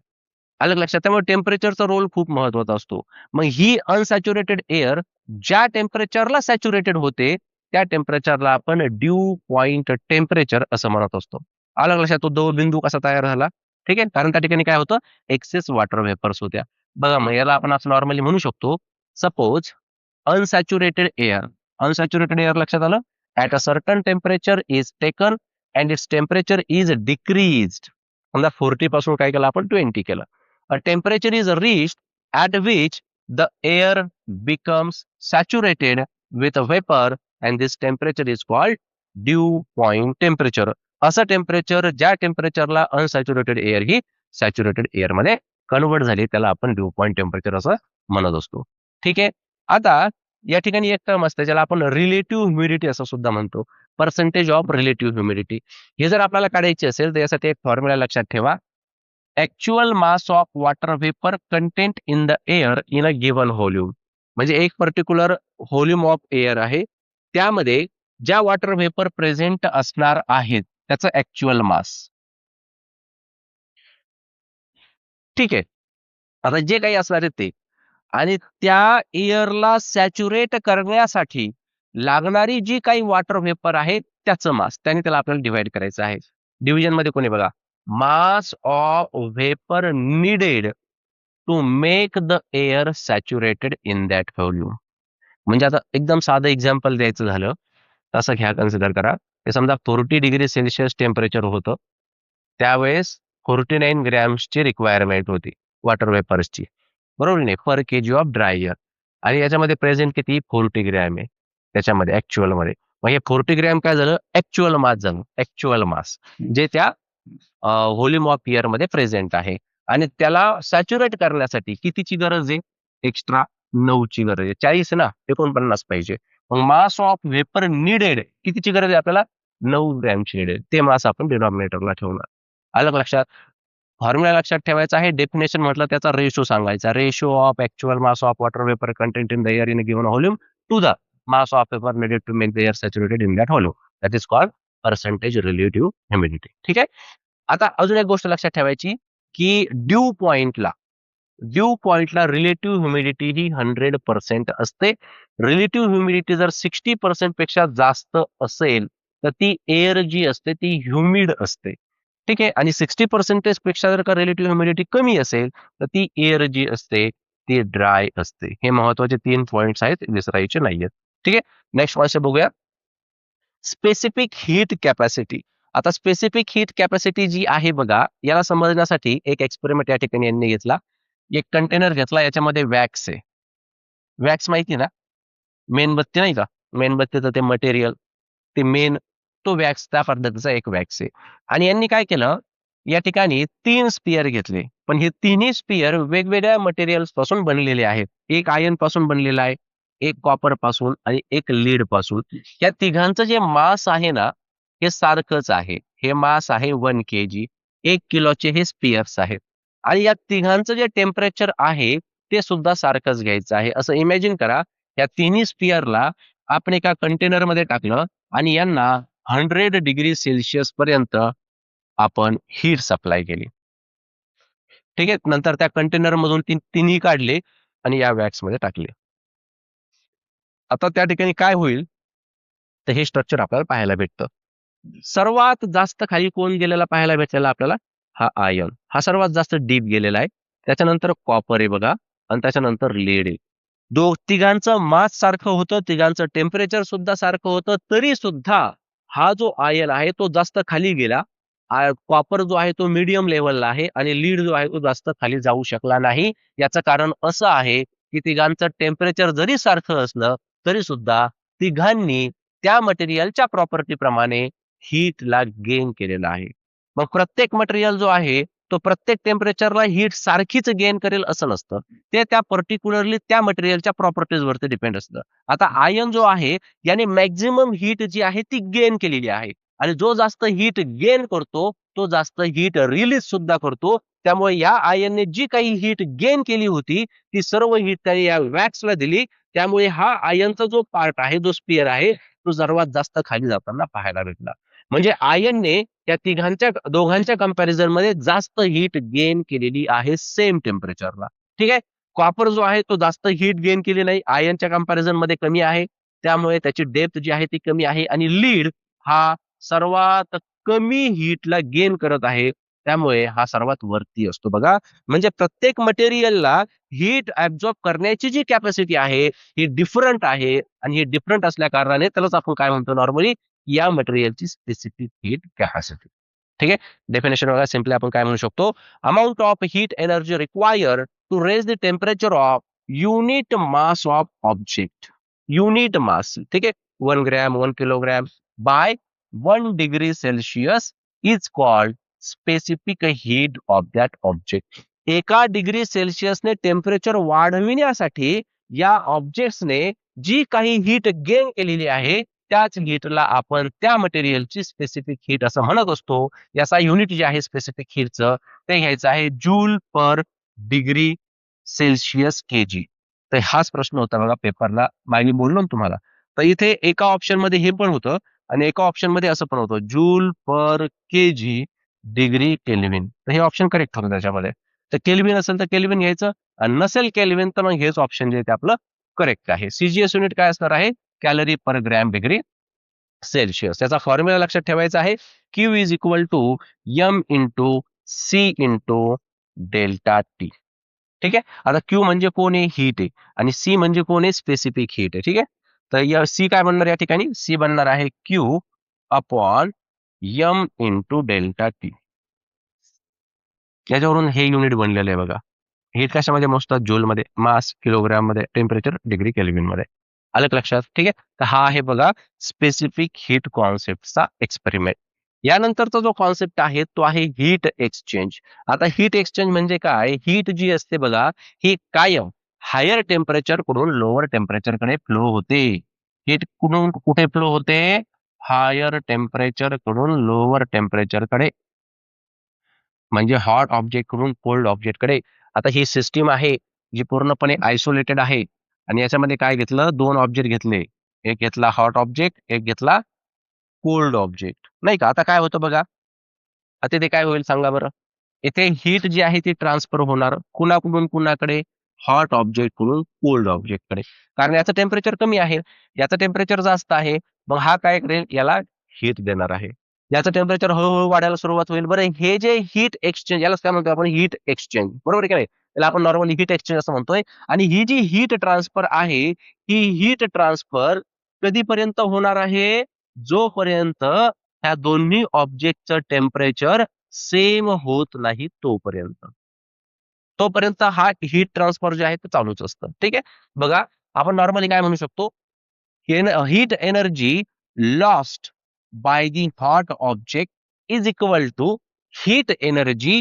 आलं का लक्षात? त्यामुळे टेम्परेचरचा रोल खूप महत्वाचा असतो. मग ही अनसॅच्युरेटेड एअर ज्या टेम्परेचरला सॅच्युरेटेड होते, त्या टेम्परेचरला आपण ड्यू पॉइंट टेम्परेचर असं म्हणत असतो. आलं का लक्षात? तो बिंदू कसा तयार झाला? ठीक आहे. कारण त्या ठिकाणी काय होतं? एक्सेस वॉटर वेपर्स होत्या. बघा मग याला आपण असं नॉर्मली म्हणू शकतो. Suppose unsaturated air. Unsaturated air लक्षात आलं? At a certain temperature is taken and its temperature is decreased. समजा 40 पासून काय केलं आपण? 20 केलं. A temperature is reached at which the air becomes saturated with a vapor and this temperature is called dew point temperature. असं टेम्परेचर ज्या टेम्परेचरला अनसॅच्युरेटेड एअर ही सॅच्युरेटेड एअर मध्ये कन्वर्ट झाली त्याला आपण ड्यू पॉइंट टेम्परेचर असं म्हणत असतो. ठीक आहे. आता या ठिकाणी एक टर्म असते ज्याला आपण रिलेटिव्ह ह्युमिडिटी असं सुद्धा म्हणतो. Percentage of relative humidity. हे जर आपल्याला काढायचे असेल तर यासाठी एक फॉर्म्युला लक्षात ठेवा. Actual mass of water vapour content in the air in a given volume. म्हणजे एक पर्टिक्युलर व्हॉल्यूम ऑफ एअर आहे, त्यामध्ये ज्या वॉटर वेपर प्रेझेंट असणार आहेत त्याचं ऍक्च्युअल मास. ठीक आहे. आता जे काही असणार आहे ते आणि त्या एअरला सॅच्युरेट करण्यासाठी लागणारी जी काही वॉटर वेपर आहे त्याचं मास, त्याने त्याला आपल्याला डिवाइड करायचं आहे. डिव्हिजन मध्ये कोणी बघा, mass of vapour needed to make the air saturated in that volume. म्हणजे आता एकदम साधं एक्झाम्पल द्यायचं झालं, तसं घ्या, कन्सिडर करा. हे समजा 40 डिग्री सेल्सिअस टेम्परेचर होतं. त्यावेळेस 49 ग्रॅम्सची रिक्वायरमेंट होती वॉटर वेपर्सची. बरोबर नाही? पर केजी ऑफ ड्राय एअर. आणि याच्यामध्ये प्रेझेंट किती? 40 ग्रॅम आहे त्याच्यामध्ये ऍक्च्युअल मध्ये. मग हे 40 ग्रॅम काय झालं? ऍक्च्युअल मास झालं. ऍक्च्युअल मास जे त्या व्हॉल्यूम ऑफ एअर मध्ये प्रेझेंट आहे. आणि त्याला सॅच्युरेट करण्यासाठी कितीची गरज आहे? एक्स्ट्रा 9ची गरज आहे. 40 ना, 49 पाहिजे. मग मास ऑफ वेपर निडेड कितीची गरज आहे आपल्याला? 9 ग्रॅमची निडेड. ते मास आपण डिनॉमिनेटरला ठेवणार. आलं का लक्षात? फॉर्म्युला लक्षात ठेवायचा आहे. डेफिनेशन म्हटलं त्याचा रेशो सांगायचा. Ratio of actual mass of water vapour content in the air in given volume to the mass of paper needed to make the air saturated in that hollow. That is called percentage relative humidity. ठीक आहे. आता अजून एक गोष्ट लक्षात ठेवायची की ड्यू पॉइंटला रिलेटिव्ह ह्युमिडिटी ही 100% असते. रिलेटिव्ह ह्युमिडिटी जर 60% पेक्षा जास्त असेल तर ती एअर जी असते ती ह्युमिड असते. ठीक आहे. आणि 60% पेक्षा जर का रिलेटिव्ह ह्युमिडिटी कमी असेल तर ती एअर जी असते ती ड्राय असते. हे महत्वाचे 3 पॉइंट्स आहेत, विसरायचे नाहीयेत. ठीक आहे. नेक्स्ट कॉन्सेप्ट बघूया. Specific heat capacity. आता स्पेसिफिक हीट कॅपॅसिटी जी आहे बघा, याला समजण्यासाठी एक एक्सपेरिमेंट या ठिकाणी यांनी घेतला. एक कंटेनर घेतला, याच्यामध्ये वॅक्स आहे. वॅक्स माहिती ना, मेणबत्ती नाही का, मेणबत्तीचं ते मटेरियल, ते मेन, तो वॅक्स त्या पद्धतीचा एक वॅक्स आहे. आणि यांनी काय केलं, या ठिकाणी 3 स्पियर घेतले, पण हे तिन्ही स्पियर वेगवेगळ्या मटेरियल्स पासून बनलेले आहेत. एक आयर्न पासून बनलेला आहे, एक कॉपर पासून आणि एक लीड पासून. या तिघांचं जे मास आहे ना, हे सारखंच आहे. हे मास आहे 1 kg. 1 किलोचे हे स्पियर्स आहेत. आणि या तिघांचं जे टेम्परेचर आहे ते सुद्धा सारखंच घ्यायचं आहे. असं इमॅजिन करा, या तिन्ही स्पियरला आपण एका कंटेनरमध्ये टाकलं आणि यांना 100 डिग्री सेल्सिअस पर्यंत आपण हीट सप्लाय केली. ठीक आहे. नंतर त्या कंटेनर मधून तिन्ही काढले आणि या वॅक्स मध्ये टाकले. आता त्या ठिकाणी काय होईल, तर हे स्ट्रक्चर आपल्याला पाहायला भेटतं. सर्वात जास्त खाली कोण गेलेला पाहायला भेटलेला आपल्याला, हा आयर्न, हा सर्वात जास्त डीप गेलेला आहे. त्याच्यानंतर कॉपर आहे बघा, आणि त्याच्यानंतर लेड आहे. तिघांचं मास सारखं होतं, तिघांचं टेम्परेचर सुद्धा सारखं होतं, तरी सुद्धा हा जो आयर्न आहे तो जास्त खाली गेला. कॉपर जो आहे तो मीडियम लेवलला आहे आणि लीड जो आहे तो जास्त खाली जाऊ शकला नाही. याचं कारण असं आहे की तिघांचं टेम्परेचर जरी सारखं असलं तरी सुद्धा तिघांनी त्या मटेरियलच्या प्रॉपर्टी प्रमाणे हीटला गेन केलेला आहे. मग प्रत्येक मटेरियल जो आहे तो प्रत्येक टेम्परेचरला हीट सारखीच गेन करेल असं नसतं. ते त्या पर्टिक्युलरली त्या मटेरियलच्या प्रॉपर्टीज वरती डिपेंड असतं. आता आयर्न जो आहे याने मॅक्झिमम हीट जी आहे ती गेन केलेली आहे आणि जो जास्त हीट गेन करतो तो जास्त हीट रिलीज सुद्धा करतो. त्यामुळे या आयर्नने जी काही हीट गेन केली होती ती सर्व हीट त्याने या वॅक्सला दिली. त्यामुळे हा आयर्नचा जो पार्ट आहे, जो स्पियर आहे, तो सर्वात जास्त खाली जाताना पाहायला भेटला. म्हणजे आयर्नने त्या दोघांच्या कंपॅरिझन मध्ये जास्त हीट गेन केलेली आहे सेम टेम्परेचरला. ठीक आहे. कॉपर जो आहे तो जास्त हीट गेन केली नाही, आयर्नच्या कंपॅरिझन मध्ये कमी आहे. त्यामुळे त्याची डेप्थ जी आहे ती कमी आहे. आणि लीड हा सर्वात कमी हीटला गेन करत आहे. त्यामुळे हा सर्वात वरती असतो बघा. म्हणजे प्रत्येक मटेरियलला हीट ऍब्झॉर्ब करण्याची जी कॅपॅसिटी आहे ही डिफरंट आहे. आणि ही डिफरंट असल्या कारणाने त्यालाच आपण काय म्हणतो नॉर्मली, या मटेरियलची स्पेसिफिक हीट कॅपॅसिटी. ठीक आहे. डेफिनेशन बघा, सिम्पली आपण काय म्हणू शकतो, amount of heat energy required to raise the temperature of unit mass of object. Unit mass, ठीक आहे, 1 gram, 1 kilogram by 1 degree Celsius is called specific heat of that object. एका डिग्री सेल्सिअसने टेम्परेचर वाढविण्यासाठी या ऑब्जेक्ट्सने जी काही हीट गेन केलेली आहे त्याच हीटला आपण त्या मटेरियलची स्पेसिफिक हीट असं म्हणत असतो. याचा युनिट जे आहे स्पेसिफिक हीटचं ते घ्यायचं आहे जूल पर डिग्री सेल्सिअस केजी. तर हाच प्रश्न होता बघा पेपरला, मागे बोललो ना तुम्हाला. तर इथे एका ऑप्शन मध्ये हे पण होतं आणि एका ऑप्शन मध्ये असं पण होतं, जूल पर केजी डिग्री केल्विन. तर हे ऑप्शन करेक्ट होतं त्याच्यामध्ये. तर केल्विन असेल तर केल्विन घ्यायचं आणि नसेल केल्विन तर मग हेच ऑप्शन जे ते आपलं करेक्ट आहे. सीजीएस युनिट काय असणार आहे, calorie per gram degree Celsius. त्याचा फॉर्म्युला लक्षात ठेवायचा आहे, Q is equal to M into C into delta T. ठीक आहे. आता क्यू म्हणजे कोण आहे, हीट आहे, आणि सी म्हणजे कोण आहे, स्पेसिफिक हीट आहे. ठीक आहे. तर या सी काय बनणार या ठिकाणी, सी बनणार आहे Q upon M into delta T. याच्यावरून हे युनिट बनलेलं आहे बघा. हीट कशामध्ये मोजतात, जूल मध्ये, मास किलोग्राम मध्ये, टेम्परेचर डिग्री केल्विन मध्ये. आलं का लक्षात. ठीक आहे. तर हा आहे बघा स्पेसिफिक हीट कॉन्सेप्टचा एक्सपेरिमेंट. यानंतरचा जो कॉन्सेप्ट आहे तो आहे हीट एक्सचेंज. आता हीट एक्सचेंज म्हणजे काय, हीट जी असते बघा ही कायम हायर टेम्परेचर कडून लोअर टेम्परेचर कडे फ्लो होते. हीट कुठून कुठे फ्लो होते, हायर टेम्परेचर कडून लोअर टेम्परेचर कडे, म्हणजे हॉट ऑब्जेक्ट कडून कोल्ड ऑब्जेक्ट कडे. आता ही सिस्टीम आहे जी पूर्णपणे आयसोलेटेड आहे आणि याच्यामध्ये काय घेतलं, 2 ऑब्जेक्ट घेतले. एक घेतला हॉट ऑब्जेक्ट, एक घेतला कोल्ड ऑब्जेक्ट, नाही का? आता काय होतं बघा, आता ते काय होईल सांगा बरं? इथे हीट जी आहे ती ट्रान्सफर होणार कुणाकडून कुणाकडे? हॉट ऑब्जेक्ट कडून कोल्ड ऑब्जेक्ट कडे. कारण याचं टेम्परेचर कमी आहे, याचं टेम्परेचर जास्त आहे. मग हा काय करेल? याला हीट देणार आहे. याचं टेम्परेचर हळूहळू वाढायला सुरुवात होईल. बरं, हे जे हीट एक्सचेंज, यालाच काय म्हणतो आपण? हीट एक्सचेंज, बरोबर आहे की नाही? त्याला आपण नॉर्मली हीट एक्सचेंज असं म्हणतोय. आणि ही जी हीट ट्रान्सफर आहे, ही हीट ट्रान्सफर कधीपर्यंत होणार आहे? जोपर्यंत ह्या दोन्ही ऑब्जेक्टचं टेम्परेचर सेम होत नाही तोपर्यंत. तोपर्यंत हा हीट ट्रान्सफर जे आहे ते चालूच असतं. ठीक आहे. बघा, आपण नॉर्मली काय म्हणू शकतो? Heat energy lost by the hot object is equal to heat energy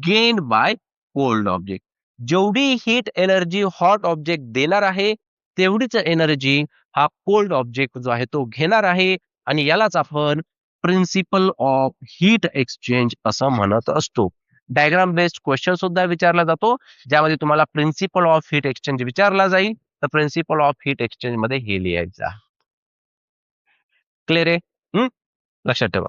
gain by cold object. जेवढी हीट एनर्जी हॉट ऑब्जेक्ट देणार आहे, तेवढीच एनर्जी हा कोल्ड ऑब्जेक्ट जो आहे तो घेणार आहे. आणि यालाच आपण प्रिन्सिपल ऑफ हीट एक्सचेंज असं म्हणत असतो. डायग्राम बेस्ड क्वेश्चन सुद्धा विचारला जातो, ज्यामध्ये तुम्हाला प्रिन्सिपल ऑफ हीट एक्सचेंज विचारला जाईल. तर प्रिन्सिपल ऑफ हीट एक्सचेंज मध्ये हे लिहायचं. क्लिअर आहे? लक्षात ठेवा.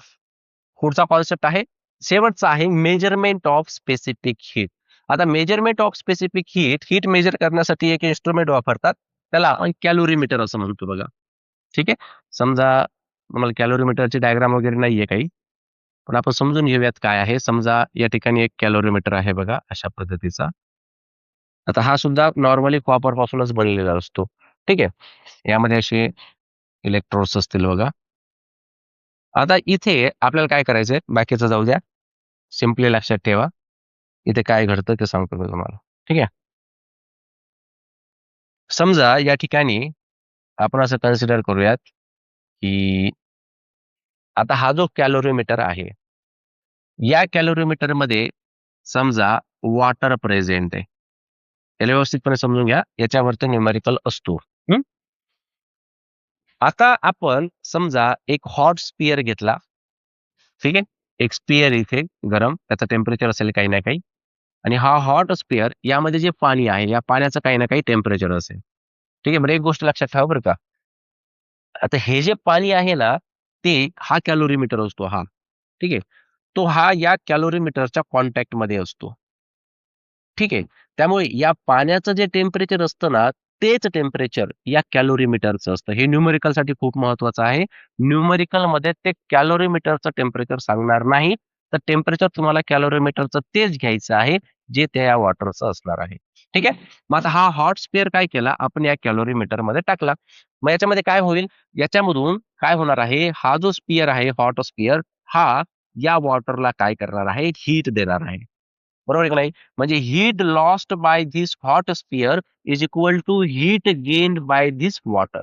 पुढचा कॉन्सेप्ट आहे, शेवटचा आहे मेजरमेंट ऑफ स्पेसिफिक हीट. आता measurement of specific heat, heat measure करण्यासाठी एक इन्स्ट्रुमेंट वापरतात, त्याला आपण कॅलोरीमीटर असं म्हणतो बघा. ठीक आहे. समजा तुम्हाला कॅलोरीमीटरची डायग्राम वगैरे नाहीये काही, पण आपण समजून घेऊयात काय आहे. समजा या ठिकाणी एक कॅलोरीमीटर आहे बघा, अशा पद्धतीचा. आता हा सुद्धा नॉर्मली कॉपर पासूनच बनलेला असतो. ठीक आहे. यामध्ये असे इलेक्ट्रोड्स असतील बघा. आता इथे आपल्याला काय करायचंय, बाकीचं जाऊ द्या. सिम्पली लक्षात ठेवा, इथे काय घडतं ते सांगतो मी तुम्हाला. ठीक आहे. समजा या ठिकाणी आपण असं कन्सिडर करूयात, की आता हा जो कॅलोरीमीटर आहे, या कॅलोरीमीटर मध्ये समजा वॉटर प्रेझेंट आहे. याला व्यवस्थितपणे समजून घ्या, याच्यावरती न्यूमेरिकल असतो. आता आपण समजा एक हॉट स्पियर घेतला. ठीक आहे. एक स्पियर इथे गरम, त्याचं टेम्परेचर असेल काही ना काही. आणि हा हॉट स्पियर, यामध्ये जे पाणी आहे, या पाण्याचं काही ना काही टेम्परेचर असेल. ठीक आहे. बरं, एक गोष्ट लक्षात ठेवा बरं का. आता हे जे पाणी आहे ना, ते हा कॅलोरीमीटर असतो हा. ठीक आहे. तो हा या कॅलोरीमीटरच्या कॉन्टॅक्ट मध्ये असतो. ठीक आहे. त्यामुळे या पाण्याचं जे टेम्परेचर असतं ना, तेच टेम्परेचर या कॅलोरीमीटरचं असतं. हे न्यूमेरिकलसाठी खूप महत्वाचं आहे. न्यूमेरिकलमध्ये ते कॅलोरीमीटरचं टेम्परेचर सांगणार नाही. तर टेम्परेचर तुम्हाला कॅलोरीमीटरचं तेच घ्यायचं आहे, जे त्या वॉटरचं असणार आहे. ठीक आहे. मग आता हा हॉट स्पियर काय केला, आपण या कॅलोरीमीटरमध्ये टाकला. मग याच्यामध्ये काय होईल, याच्यामधून काय होणार आहे, हा जो स्पियर आहे, हॉट स्पियर, हा या वॉटरला काय करणार आहे, हीट देणार आहे. बरोबर आहे की नाही? म्हणजे heat lost by this hot sphere is equal to heat gained by this water.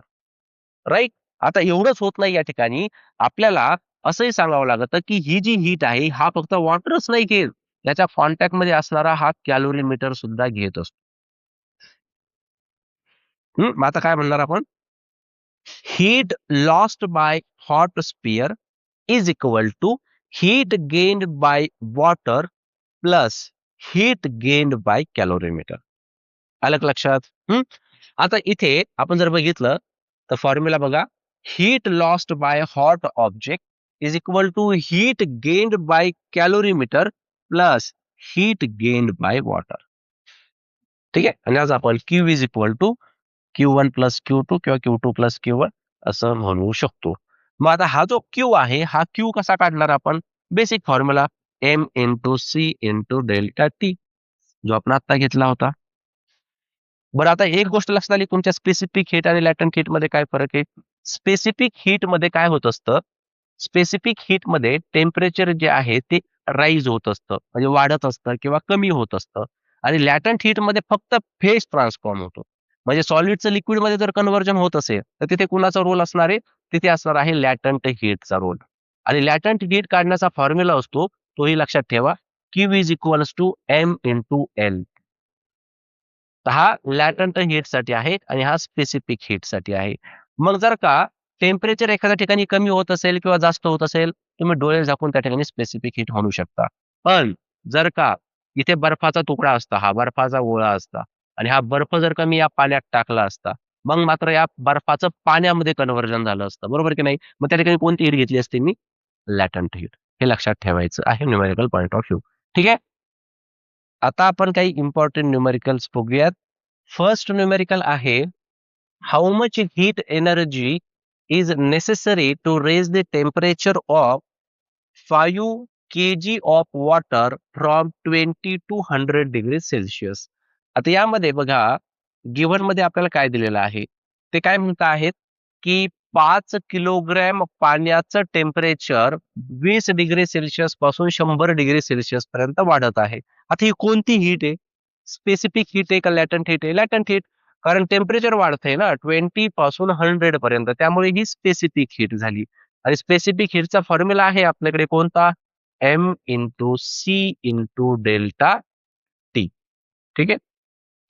Right? आता एवढंच होत नाही या ठिकाणी. आपल्याला असंही सांगावं लागतं, की ही जी हीट आहे, हा फक्त वॉटरच नाही घेत. याच्या कॉन्टॅक्ट मध्ये असणारा हा कॅलोरीमीटर सुद्धा घेत असतो. मग आता काय म्हणणार आपण? Heat lost by hot sphere is equal to heat gained by water plus heat gained by calorimeter. आलं का लक्षात? आता इथे आपण जर बघितलं, तर फॉर्म्युला बघा. Heat lost by hot object is equal to heat gained by calorimeter plus heat gained by water. ठीक आहे. आणि आज आपण Q is equal to Q1 plus Q2 किंवा Q2 प्लस Q1 असं म्हणू शकतो. मग आता हा जो Q आहे, हा Q कसा काढणार आपण? Basic formula M into C into delta T, जो आपण आता घेतला होता. बरं, आता एक गोष्ट लक्षात आली, तुमच्या स्पेसिफिक हीट आणि लॅटंट हीट मध्ये काय फरक आहे? स्पेसिफिक हीट मध्ये काय होत असतं, स्पेसिफिक हीट मध्ये टेम्परेचर जे आहे ते राईज होत असतं, म्हणजे वाढत असतं किंवा कमी होत असतं. आणि लॅटंट हीट मध्ये फक्त फेज ट्रान्सफॉर्म होतो. म्हणजे सॉलिडचं लिक्विड मध्ये जर कन्व्हर्जन होत असेल, तर तिथे कुणाचा रोल असणार आहे? तिथे असणार आहे लॅटंट हीटचा रोल. आणि लॅटंट हीट काढण्याचा फॉर्म्युला असतो, तोही लक्षात ठेवा. Q is equals to M into L. तर हा लॅटंट हीटसाठी आहे आणि हा स्पेसिफिक हीटसाठी आहे. मग जर का टेम्परेचर एखाद्या ठिकाणी कमी होत असेल किंवा जास्त होत असेल, तुम्ही डोळे झाकून त्या ठिकाणी स्पेसिफिक हीट म्हणू शकता. पण जर का इथे बर्फाचा तुकडा असता, हा बर्फाचा गोळा असता, आणि हा बर्फ जर का मी या पाण्यात टाकला असता, मग मात्र या बर्फाचं पाण्यामध्ये कन्व्हर्जन झालं असतं, बरोबर की नाही? मग त्या ठिकाणी कोणती हीट घेतली असते मी? Latent heat. हे लक्षात ठेवायचं आहे न्यूमेरिकल पॉइंट ऑफ व्ह्यू. ठीक आहे. आता आपण काही इम्पॉर्टंट न्यूमेरिकल्स बघूयात. फर्स्ट न्यूमेरिकल आहे, how much heat energy is necessary to raise the temperature of 5 kg of water from 20 to 100 degree Celsius. आता यामध्ये बघा, गिव्हन मध्ये आपल्याला काय दिलेलं आहे, ते काय म्हणत आहेत की 5 किलोग्रॅम पाण्याचं टेम्परेचर 20 डिग्री सेल्सिअस पासून 100 डिग्री सेल्सिअस पर्यंत वाढत आहे. आता ही कोणती हीट आहे? स्पेसिफिक हीट आहे का लॅटंट हीट आहे? Latent heat. कारण टेम्परेचर वाढतंय ना 20 पासून 100 पर्यंत, त्यामुळे ही स्पेसिफिक हीट झाली. आणि स्पेसिफिक हीटचा फॉर्म्युला आहे आपल्याकडे कोणता? M into C into delta T. ठीक आहे.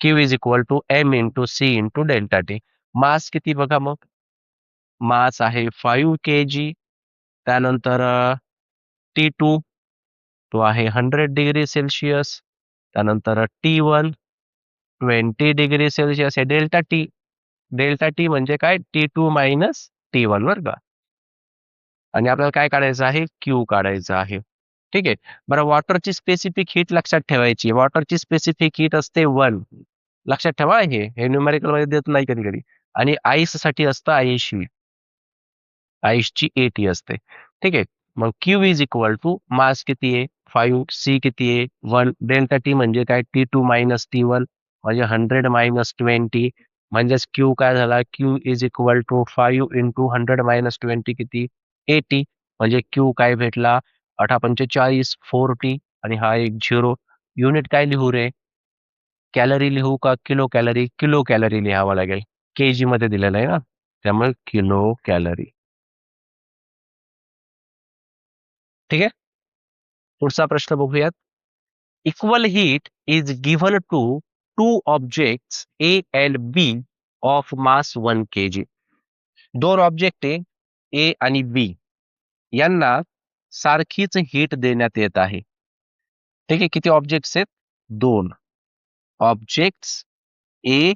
Q is equal to M into C into delta T. Mass किती बघा मग? मास आहे 5 kg. त्यानंतर T2 तो आहे 100 डिग्री सेल्सिअस. त्यानंतर T1 20 डिग्री सेल्सिअस आहे. डेल्टा टी, डेल्टा टी म्हणजे काय? T2 मायनस T1 बरं का. आणि आपल्याला काय काढायचं आहे? क्यू काढायचं आहे. ठीक आहे. बरं, वॉटरची स्पेसिफिक हीट लक्षात ठेवायची. वॉटरची स्पेसिफिक हीट असते 1. लक्षात ठेवा, हे न्यूमेरिकल मध्ये देत नाही कधी कधी. आणि आईस साठी असतं 80. आईसची 80 असते. ठीक आहे. मग Q is equal to mass किती आहे? 5. सी किती आहे? 1. डेल्टा टी म्हणजे काय? T2 मायनस T1 म्हणजे 100 मायनस 20. म्हणजेच क्यू काय झाला? Q is equal to 5 into 100 minus 20 किती? 80. म्हणजे क्यू काय भेटला? 8×45 40. आणि हा एक 0. युनिट काय लिहू रे? कॅलरी लिहू का किलो कॅलरी? किलो कॅलरी लिहावं लागेल. केजी मध्ये दिलेलं आहे ना, त्यामुळे किलो कॅलरी. ठीक आहे. पुढचा प्रश्न बघूयात. Equal heat is given to two objects A and B of mass 1 kg. दोन ऑब्जेक्ट आहे ए आणि बी, यांना सारखीच हीट देण्यात येत आहे. ठीक आहे. किती ऑब्जेक्ट्स आहेत? दोन ऑब्जेक्ट्स ए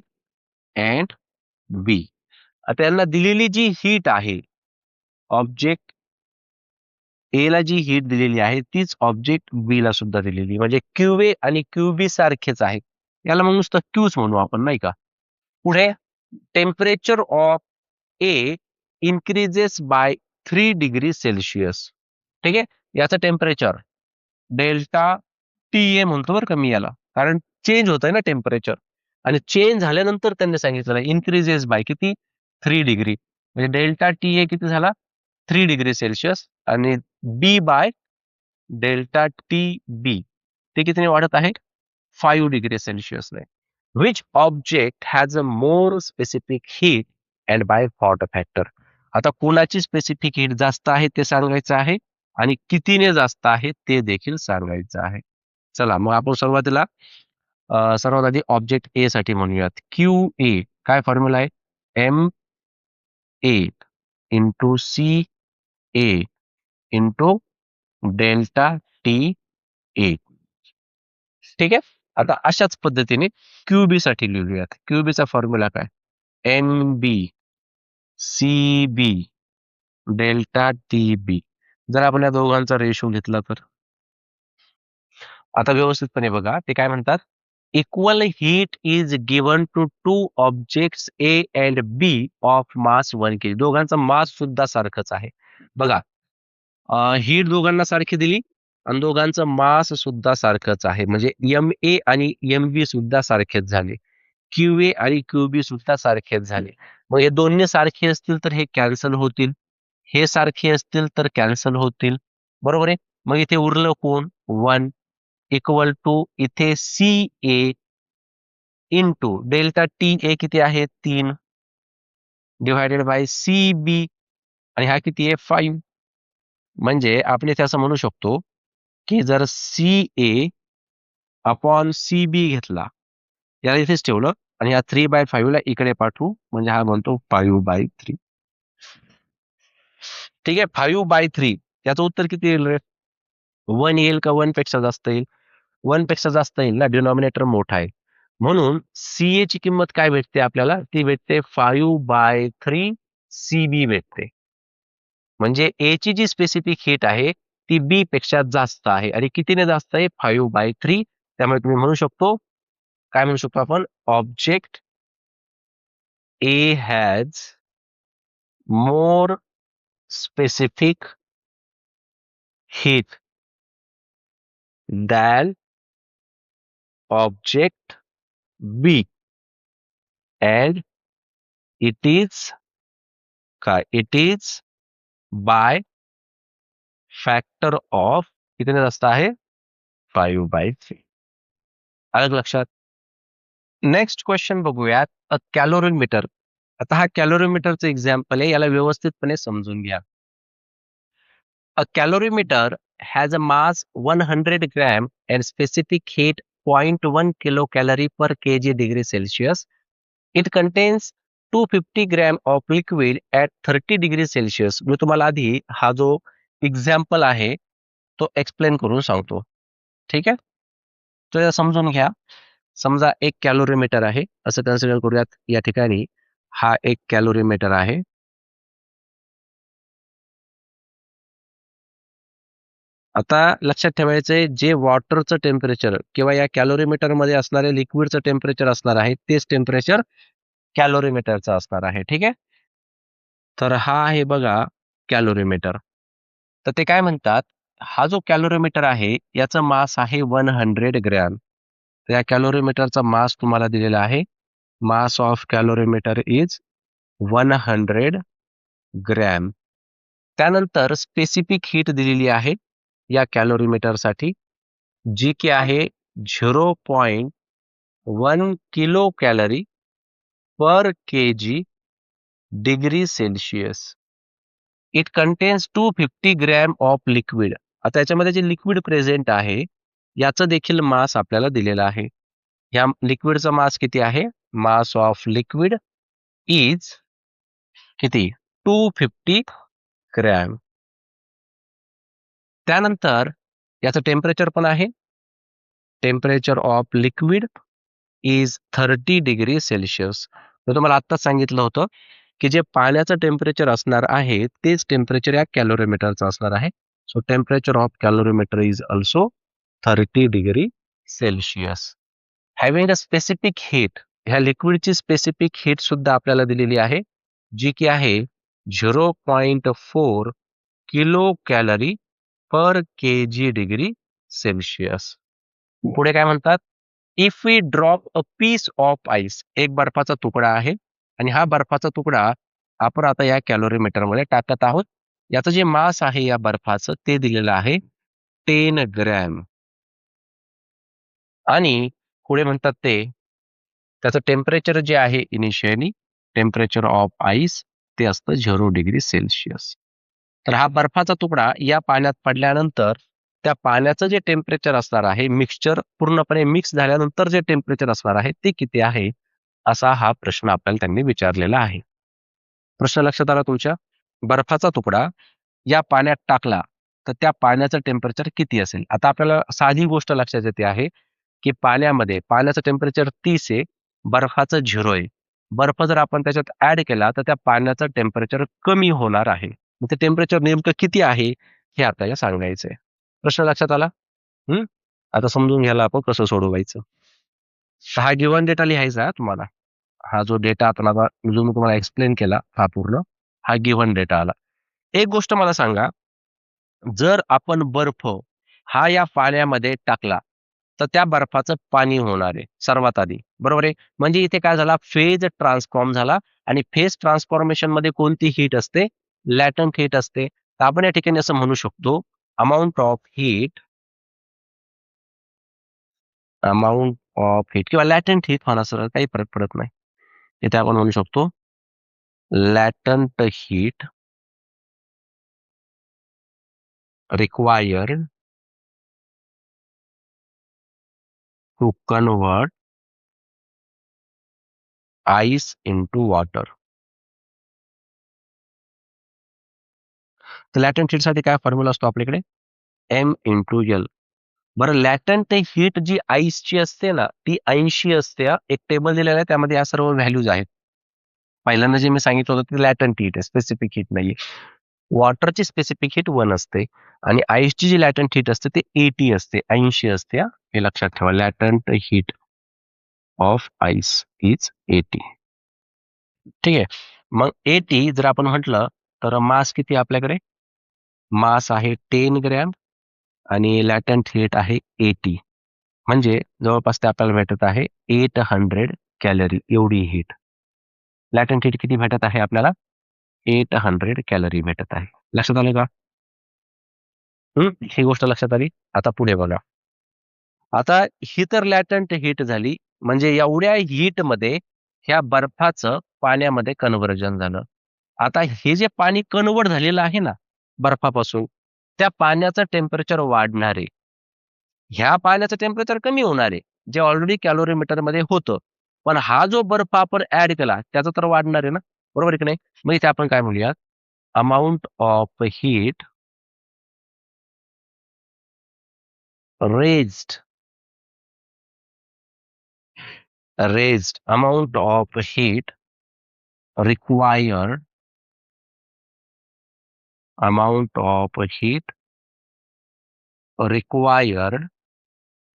अँड बी. आता यांना दिलेली जी हीट आहे, ऑब्जेक्ट ए ला जी हीट दिलेली आहे तीच ऑब्जेक्ट बी ला सुद्धा दिलेली, म्हणजे क्यू ए आणि क्यू बी सारखेच आहेत. याला मग नुसतं क्यूच म्हणू आपण, नाही का? पुढे, temperature of A increases by 3 degree Celsius. ठीक आहे. याचं टेम्परेचर डेल्टा टी ए म्हणतो बरं का मी याला, कारण चेंज होत आहे ना टेम्परेचर. आणि चेंज झाल्यानंतर त्यांनी सांगितलं इन्क्रीजेस बाय किती? 3 डिग्री. म्हणजे डेल्टा टी ए किती झाला? 3 डिग्री सेल्सिअस. आणि बी बाय डेल्टा टी बी ते कितीने वाढत आहे? 5 डिग्री सेल्सिअस ने. Which object has a more specific heat and by hot factor. आता कोणाची स्पेसिफिक हीट जास्त आहे ते सांगायचं आहे, आणि कितीने जास्त आहे ते देखील सांगायचं आहे. चला मग आपण सुरुवातीला सर्वात आधी ऑब्जेक्ट ए साठी म्हणूयात. क्यू ए काय फॉर्म्युला आहे? M A into C A into delta T A. ठीक आहे. आता अशाच पद्धतीने क्यूबी साठी लिहूयात. क्यूबीचा फॉर्म्युला काय? N B C B delta T B. जर आपण या दोघांचा रेशो घेतला तर, आता व्यवस्थितपणे बघा ते काय म्हणतात. Equal heat is given to two objects A and B of mass 1 kg. दोघांचा मास सुद्धा सारखच आहे. बघा, हीट दोघांना सारखी दिली आणि दोघांचं मास सुद्धा सारखंच आहे, म्हणजे एम ए आणि एम बी सुद्धा सारखेच झाले. क्यू ए आणि क्यू बी सुद्धा सारखेच झाले. मग हे दोन्ही सारखे असतील तर हे कॅन्सल होतील, हे सारखे असतील तर कॅन्सल होतील, बरोबर आहे. मग इथे उरलं कोण? 1 इक्वल टू इथे C A into delta T A किती आहे? 3 डिवायडेड बाय सी बी, आणि हा किती आहे? 5. म्हणजे आपण इथे असं म्हणू शकतो की जर सी ए अपॉन सी बी घेतला, याला इथेच ठेवलं, आणि या 3/5 ला इकडे पाठवू, म्हणजे हा म्हणतो 5/3. ठीक आहे. 5/3 याचं उत्तर किती येईल रे? 1 येईल का 1 पेक्षा जास्त येईल? 1 पेक्षा जास्त येईल ना, डिनॉमिनेटर मोठा आहे. म्हणून CA ची किंमत काय भेटते आपल्याला? ती भेटते 5/3 CB भेटते. म्हणजे A ची जी स्पेसिफिक हीट आहे ती B पेक्षा जास्त आहे आणि कितीने जास्त आहे? 5/3. त्यामुळे तुम्ही म्हणू शकतो, काय म्हणू शकतो आपण? Object A has more specific heat than object B and it is it is by factor of कितीने जास्त आहे? 5/3. आलं लक्षात? नेक्स्ट क्वेश्चन बघूयात. अ कॅलोरीमीटर. आता हा कॅलोरीमीटरचं एक्झाम्पल आहे, याला व्यवस्थितपणे समजून घ्या. A calorimeter has a mass 100 gram and specific heat 0.1 kilocalorie per kg degree Celsius. It contains 250 gram of liquid at 30 degree Celsius. मी तुम्हाला आधी हा जो एक्झाम्पल आहे तो एक्सप्लेन करून सांगतो. ठीक आहे? तो या समजून घ्या. समजा एक कॅलोरीमीटर आहे असं कन्सिडर करूयात. या ठिकाणी हा एक कॅलोरीमीटर आहे. आता लक्षात ठेवायचंय, जे वॉटरचं टेम्परेचर किंवा या कॅलोरीमीटर मध्ये असणारे लिक्विडचं टेम्परेचर असणार आहे तेच टेम्परेचर कॅलोरीमीटरचं असणार आहे. ठीक आहे. तर हा आहे बघा कॅलोरीमीटर. तर ते काय म्हणतात, हा जो कॅलोरीमीटर आहे याचं मास आहे 100 ग्रॅम. तर या कॅलोरीमीटरचा मास तुम्हाला दिलेला आहे. Mass of calorimeter is 100 gram. त्यानंतर स्पेसिफिक हीट दिलेली आहे या कॅलोरीमीटरसाठी, जी की आहे 0.1 kilo calorie per KG degree Celsius. It contains 250 gram of liquid. आता याच्यामध्ये जे लिक्विड प्रेझेंट आहे याचं देखील मास आपल्याला दिलेला आहे. या लिक्विडचा मास किती आहे? मास ऑफ लिक्विड इज किती? 250 ग्रॅम. त्यानंतर याचं टेम्परेचर पण आहे. Temperature of liquid is 30 degree Celsius. मी तुम्हाला आत्ताच सांगितलं होतं की जे पाण्याचं टेम्परेचर असणार आहे तेच टेम्परेचर या कॅलोरीमीटरचं असणार आहे. So temperature of calorimeter is also 30 degree Celsius. Having a specific heat, ह्या लिक्विडची स्पेसिफिक हीट सुद्धा आपल्याला दिलेली आहे, जी की आहे 0.4 kilo calorie per KG degree Celsius. पुढे काय म्हणतात? If we drop a piece of ice, एक बर्फाचा तुकडा आहे आणि हा बर्फाचा तुकडा आपण आता या कॅलोरीमीटर मध्ये टाकत आहोत. याचं जे मास आहे या बर्फाचं ते दिलेलं आहे 10 ग्रॅम. आणि पुढे म्हणतात त्याचं टेम्परेचर जे आहे इनिशियली टेम्परेचर ऑफ आईस ते असतं 0 डिग्री सेल्सिअस. तर हा बर्फाचा तुकडा या पाण्यात पडल्यानंतर त्या पाण्याचं जे टेम्परेचर असणार आहे, मिक्सचर पूर्णपणे मिक्स झाल्यानंतर जे टेम्परेचर असणार आहे ते किती आहे? असा हा प्रश्न आपल्याला त्यांनी विचारलेला आहे. प्रश्न लक्षात आला तुमच्या? बर्फाचा तुकडा या पाण्यात टाकला तर त्या पाण्याचं टेम्परेचर किती असेल? आता आपल्याला साधी गोष्ट लक्षात येते आहे, की पाण्याचं टेम्परेचर 30 आहे, बर्फाचं 0 आहे. बर्फ जर आपण त्याच्यात ऍड केला तर त्या पाण्याचं टेम्परेचर कमी होणार आहे. मग ते टेम्परेचर नेमकं किती आहे हे आपल्याला सांगायचंय. प्रश्न लक्षात आला? हम्म. आता समजून घ्यायला आपण कसं सोडवायचं. तर हा गिव्हन डेटा लिहायचा आहे तुम्हाला. हा जो डेटा आपण आता जो मी तुम्हाला एक्सप्लेन केला हा पूर्ण हा गिव्हन डेटा आला. एक गोष्ट मला सांगा, जर आपण बर्फ हा या पाण्यामध्ये टाकला तर त्या बर्फाचं पाणी होणार आहे सर्वात आधी, बरोबर आहे? म्हणजे इथे काय झाला? फेज ट्रान्सफॉर्म झाला आणि फेज ट्रान्सफॉर्मेशन मध्ये कोणती हीट असते? लॅटंट हीट असते. तर आपण या ठिकाणी असं म्हणू शकतो, अमाऊंट ऑफ हीट किंवा लॅटंट हीट म्हणा, सर काही फरक पडत नाही. इथे आपण म्हणू शकतो latent heat required to convert ice into water. तर लॅटंट हीट साठी काय फॉर्म्युला असतो आपल्याकडे? M into L. बरं लॅटंट हीट जी आईसची असते ना ती 80 असते एक टेबल दिलेला आहे त्यामध्ये या सर्व व्हॅल्यूज आहेत. पहिल्यांदा जे मी सांगितलं होतं ते लॅटंट हीट आहे, स्पेसिफिक हीट नाहीये. वॉटरची स्पेसिफिक हीट 1 असते आणि आईसची जी लॅटंट हीट असते ते 80 असते, 80 असते हा. हे लक्षात ठेवा. Latent heat of ice is 80. ठीक आहे. मग 80 जर आपण म्हटलं तर मास किती आहे आपल्याकडे? मास आहे 10 ग्रॅम आणि लॅटंट हीट आहे 80. म्हणजे जवळपास ते आपल्याला भेटत आहे 800 कॅलरी एवढी हीट. लॅटंट हीट किती भेटत आहे आपल्याला? 800 कॅलरी भेटत आहे. लक्षात आलं का? ही गोष्ट लक्षात आली. आता पुढे बघा. आता ही तर लॅटंट हीट झाली. म्हणजे एवढ्या हीटमध्ये ह्या बर्फाचं पाण्यामध्ये कन्व्हर्जन झालं. आता हे जे पाणी कन्व्हर्ट झालेलं आहे ना बर्फापासून, त्या पाण्याचं टेम्परेचर वाढणार आहे. ह्या पाण्याचं टेम्परेचर कमी होणार आहे, जे ऑलरेडी कॅलोरीमीटरमध्ये होतं. पण हा जो बर्फ आपण ॲड केला त्याचा तर वाढणार आहे ना, बरोबर आहे की नाही? मग इथे आपण काय म्हणूयात, amount of heat raised amount of heat required amount of heat required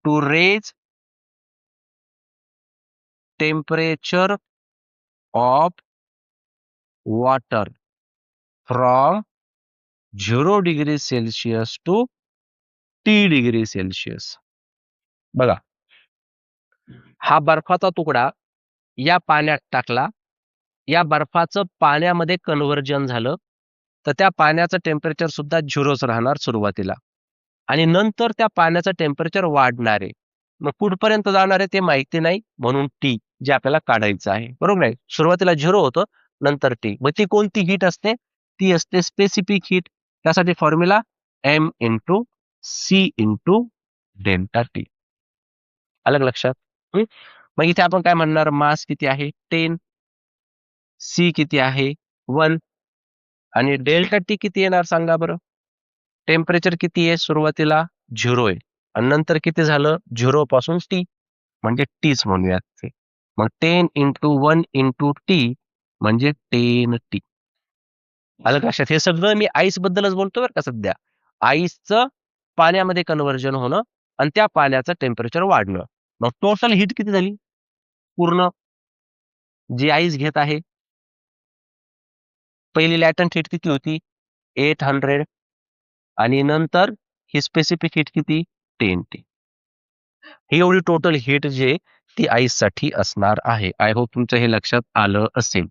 to raise temperature of water from 0 degree Celsius to T degree Celsius. बघा, हा बर्फाचा तुकडा या पाण्यात टाकला, या बर्फाचं पाण्यामध्ये कन्व्हर्जन झालं, तर त्या पाण्याचं टेम्परेचर सुद्धा 0च राहणार सुरुवातीला आणि नंतर त्या पाण्याचं टेम्परेचर वाढणार आहे. मग कुठपर्यंत जाणार आहे ते माहिती नाही, म्हणून टी जे आपल्याला काढायचं आहे. बरोबर आहे? सुरुवातीला 0 होतं, नंतर टी. मग ती कोणती हीट असते? ती असते स्पेसिफिक हीट. त्यासाठी formula M into C into delta T. आलं का लक्षात? मग इथे आपण काय म्हणणार? मास किती आहे? 10. सी किती आहे? 1 आणि डेल्टा टी किती येणार सांगा बरं? टेम्परेचर किती आहे सुरुवातीला? 0 आहे आणि नंतर किती झालं? 0 पासून टी म्हणजे टीच म्हणूयात ते. मग 10 इंटू 1 इंटू टी म्हणजे 10 टी. आलं का लक्षात? हे सगळं मी आईस बद्दलच बोलतोय बरं का सध्या. आईसचं पाण्यामध्ये कन्व्हर्जन होणं आणि त्या पाण्याचं टेम्परेचर वाढणं. मग टोटल हीट किती झाली? पूर्ण जी आईस घेत आहे. पहिली लॅटंट हीट किती होती? 800 आणि नंतर ही स्पेसिफिक हीट किती? 10 टी. ही एवढी टोटल हीट जे ती आईससाठी असणार आहे. आय होप तुमच्या हे लक्षात आलं असेल.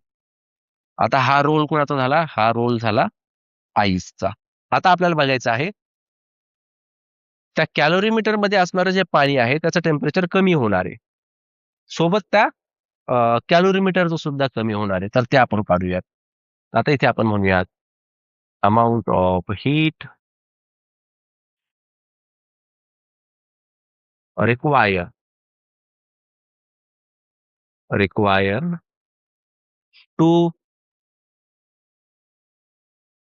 आता हा रोल कोणाचा झाला? हा रोल झाला आईसचा. आता आपल्याला बघायचं आहे त्या कॅलोरीमीटरमध्ये असणारं जे पाणी आहे त्याचं टेम्परेचर कमी होणार आहे. सोबत त्या कॅलोरीमीटरचं सुद्धा कमी होणार आहे. तर ते आपण काढूयात. आता इथे आपण म्हणूयात amount of heat require to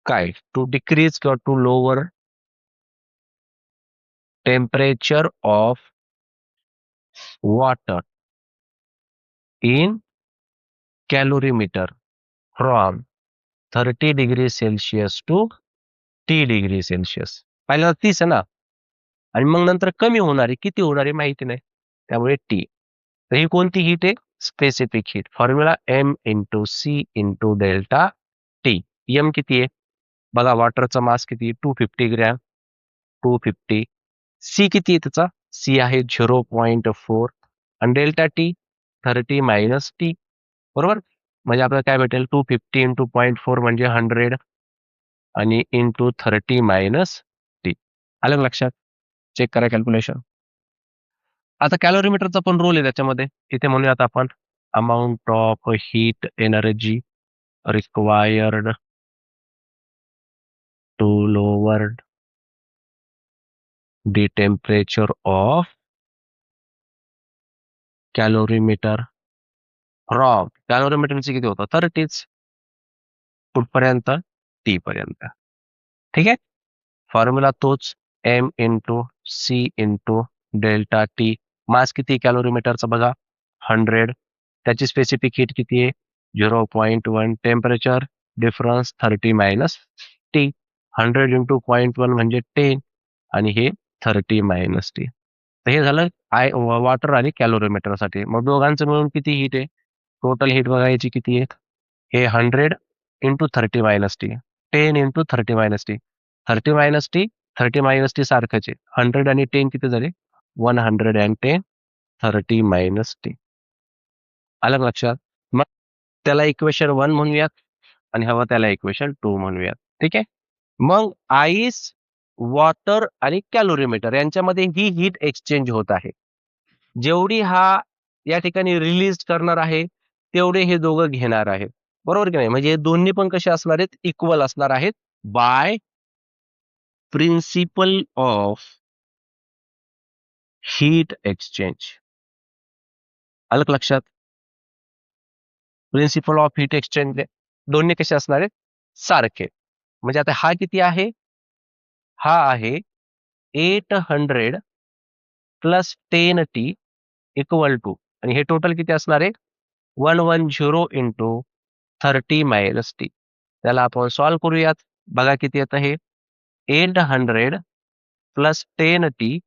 काय? टू डिक्रीज किंवा to lower temperature of water in calorimeter from 30 degree Celsius to T degree Celsius. पहिल्यांदा 30 आहे ना आणि मग नंतर कमी होणार आहे. किती होणार आहे माहिती नाही. त्यामुळे टी. तर ही कोणती हीट आहे? Specific heat. Formula M into C into delta T. M किती आहे? बघा वॉटरचा मास किती? 250 ग्रॅम. 250. सी किती आहे त्याचा? सी आहे 0.4 आणि डेल्टा टी 30 मायनस टी. बरोबर? म्हणजे आपल्याला काय भेटेल? 250 इंटू 0.4 म्हणजे 100 आणि इंटू 30 मायनस टी. आलं का लक्षात? चेक करा कॅल्क्युलेशन. आता कॅलोरीमीटरचा पण रोल आहे त्याच्यामध्ये. इथे म्हणूयात आपण amount of heat energy required to lower the temperature of calorimeter from कॅलोरीमीटरचे किती होतं? 30च. कुठपर्यंत? टी पर्यंत. ठीक आहे? फॉर्म्युला तोच. M into C into delta T. Mass किती कॅलोरीमीटरचा बघा 100. त्याची स्पेसिफिक हीट किती आहे 0.1. Temperature difference 30 minus T. 100 into 0.1 म्हणजे 10 आणि हे 30 मायनस टी. तर हे झालं वॉटर आणि कॅलोरीमीटरसाठी. मग दोघांचं मिळून किती हीट आहे टोटल हीट बघायची किती आहे हे 100 into 30 minus T 10 into 30 minus T 30 minus T 30 minus T सारखंच आहे 100 आणि 10 किती झाले 110 30 मायनस टी. आलं का लक्षात. मग त्याला इक्वेशन 1 म्हणूयात आणि हवं त्याला इक्वेशन 2 म्हणूयात. ठीक आहे. मग आईस वॉटर आणि कॅलोरीमीटर यांच्यामध्ये ही हीट एक्सचेंज होत आहे. जेवढी हा या ठिकाणी रिलीज करणार आहे तेवढे हे दोघं घेणार आहेत. बरोबर की नाही. म्हणजे हे दोन्ही पण कसे असणार आहेत इक्वल असणार आहेत by principle of heat exchange. आलं का लक्षात. प्रिन्सिपल ऑफ हीट एक्सचेंज दोन्ही कसे असणार आहेत सारखे. म्हणजे आता हा किती आहे हा आहे 800 प्लस 10t इक्वल टू आणि हे टोटल किती असणार आहे 110 इंटू 30 मायनस टी. त्याला आपण सॉल्व्ह करूयात. बघा किती येतं हे 800 plus 10t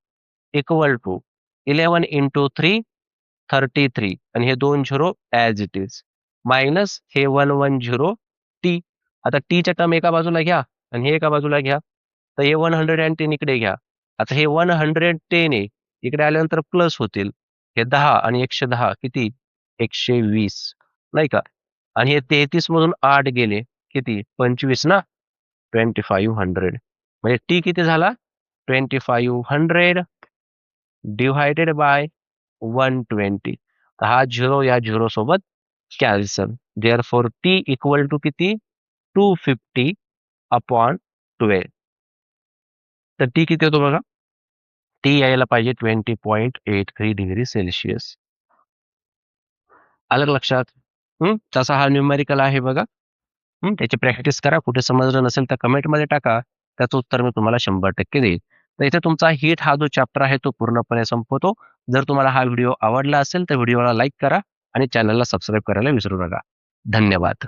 equal to 11 into 3 33 आणि हे 2 zero as it is minus हे 110 टी. आता टीच्या टर्म एका बाजूला घ्या आणि हे एका बाजूला घ्या. तर हे 110 इकडे घ्या. आता हे 110 आहे इकडे आल्यानंतर प्लस होतील. हे 10 आणि 110 किती 120 नाही का. आणि हे 33 मधून 8 गेले किती 25 ना 2500. म्हणजे टी किती झाला 2500 डिव्हायडेड बाय 120. हा झिरो या झिरो सोबत cancel. Therefore T equal to किती 250 अपॉन 12. तर टी किती होतो बघा टी यायला पाहिजे 20.83 डिग्री सेल्सिअस. आलं का लक्षात. तसा हा न्यूमेरिकल आहे बघा. त्याची प्रॅक्टिस करा. कुठे समजलं नसेल तर कमेंटमध्ये टाका. त्याचं उत्तर मी तुम्हाला 100% देईल. तर इथे तुमचा हीट हा जो चॅप्टर आहे तो पूर्णपणे संपवतो. जर तुम्हाला हा व्हिडिओ आवडला असेल तर व्हिडिओला लाईक करा आणि चॅनलला सबस्क्राईब करायला विसरू नका. धन्यवाद.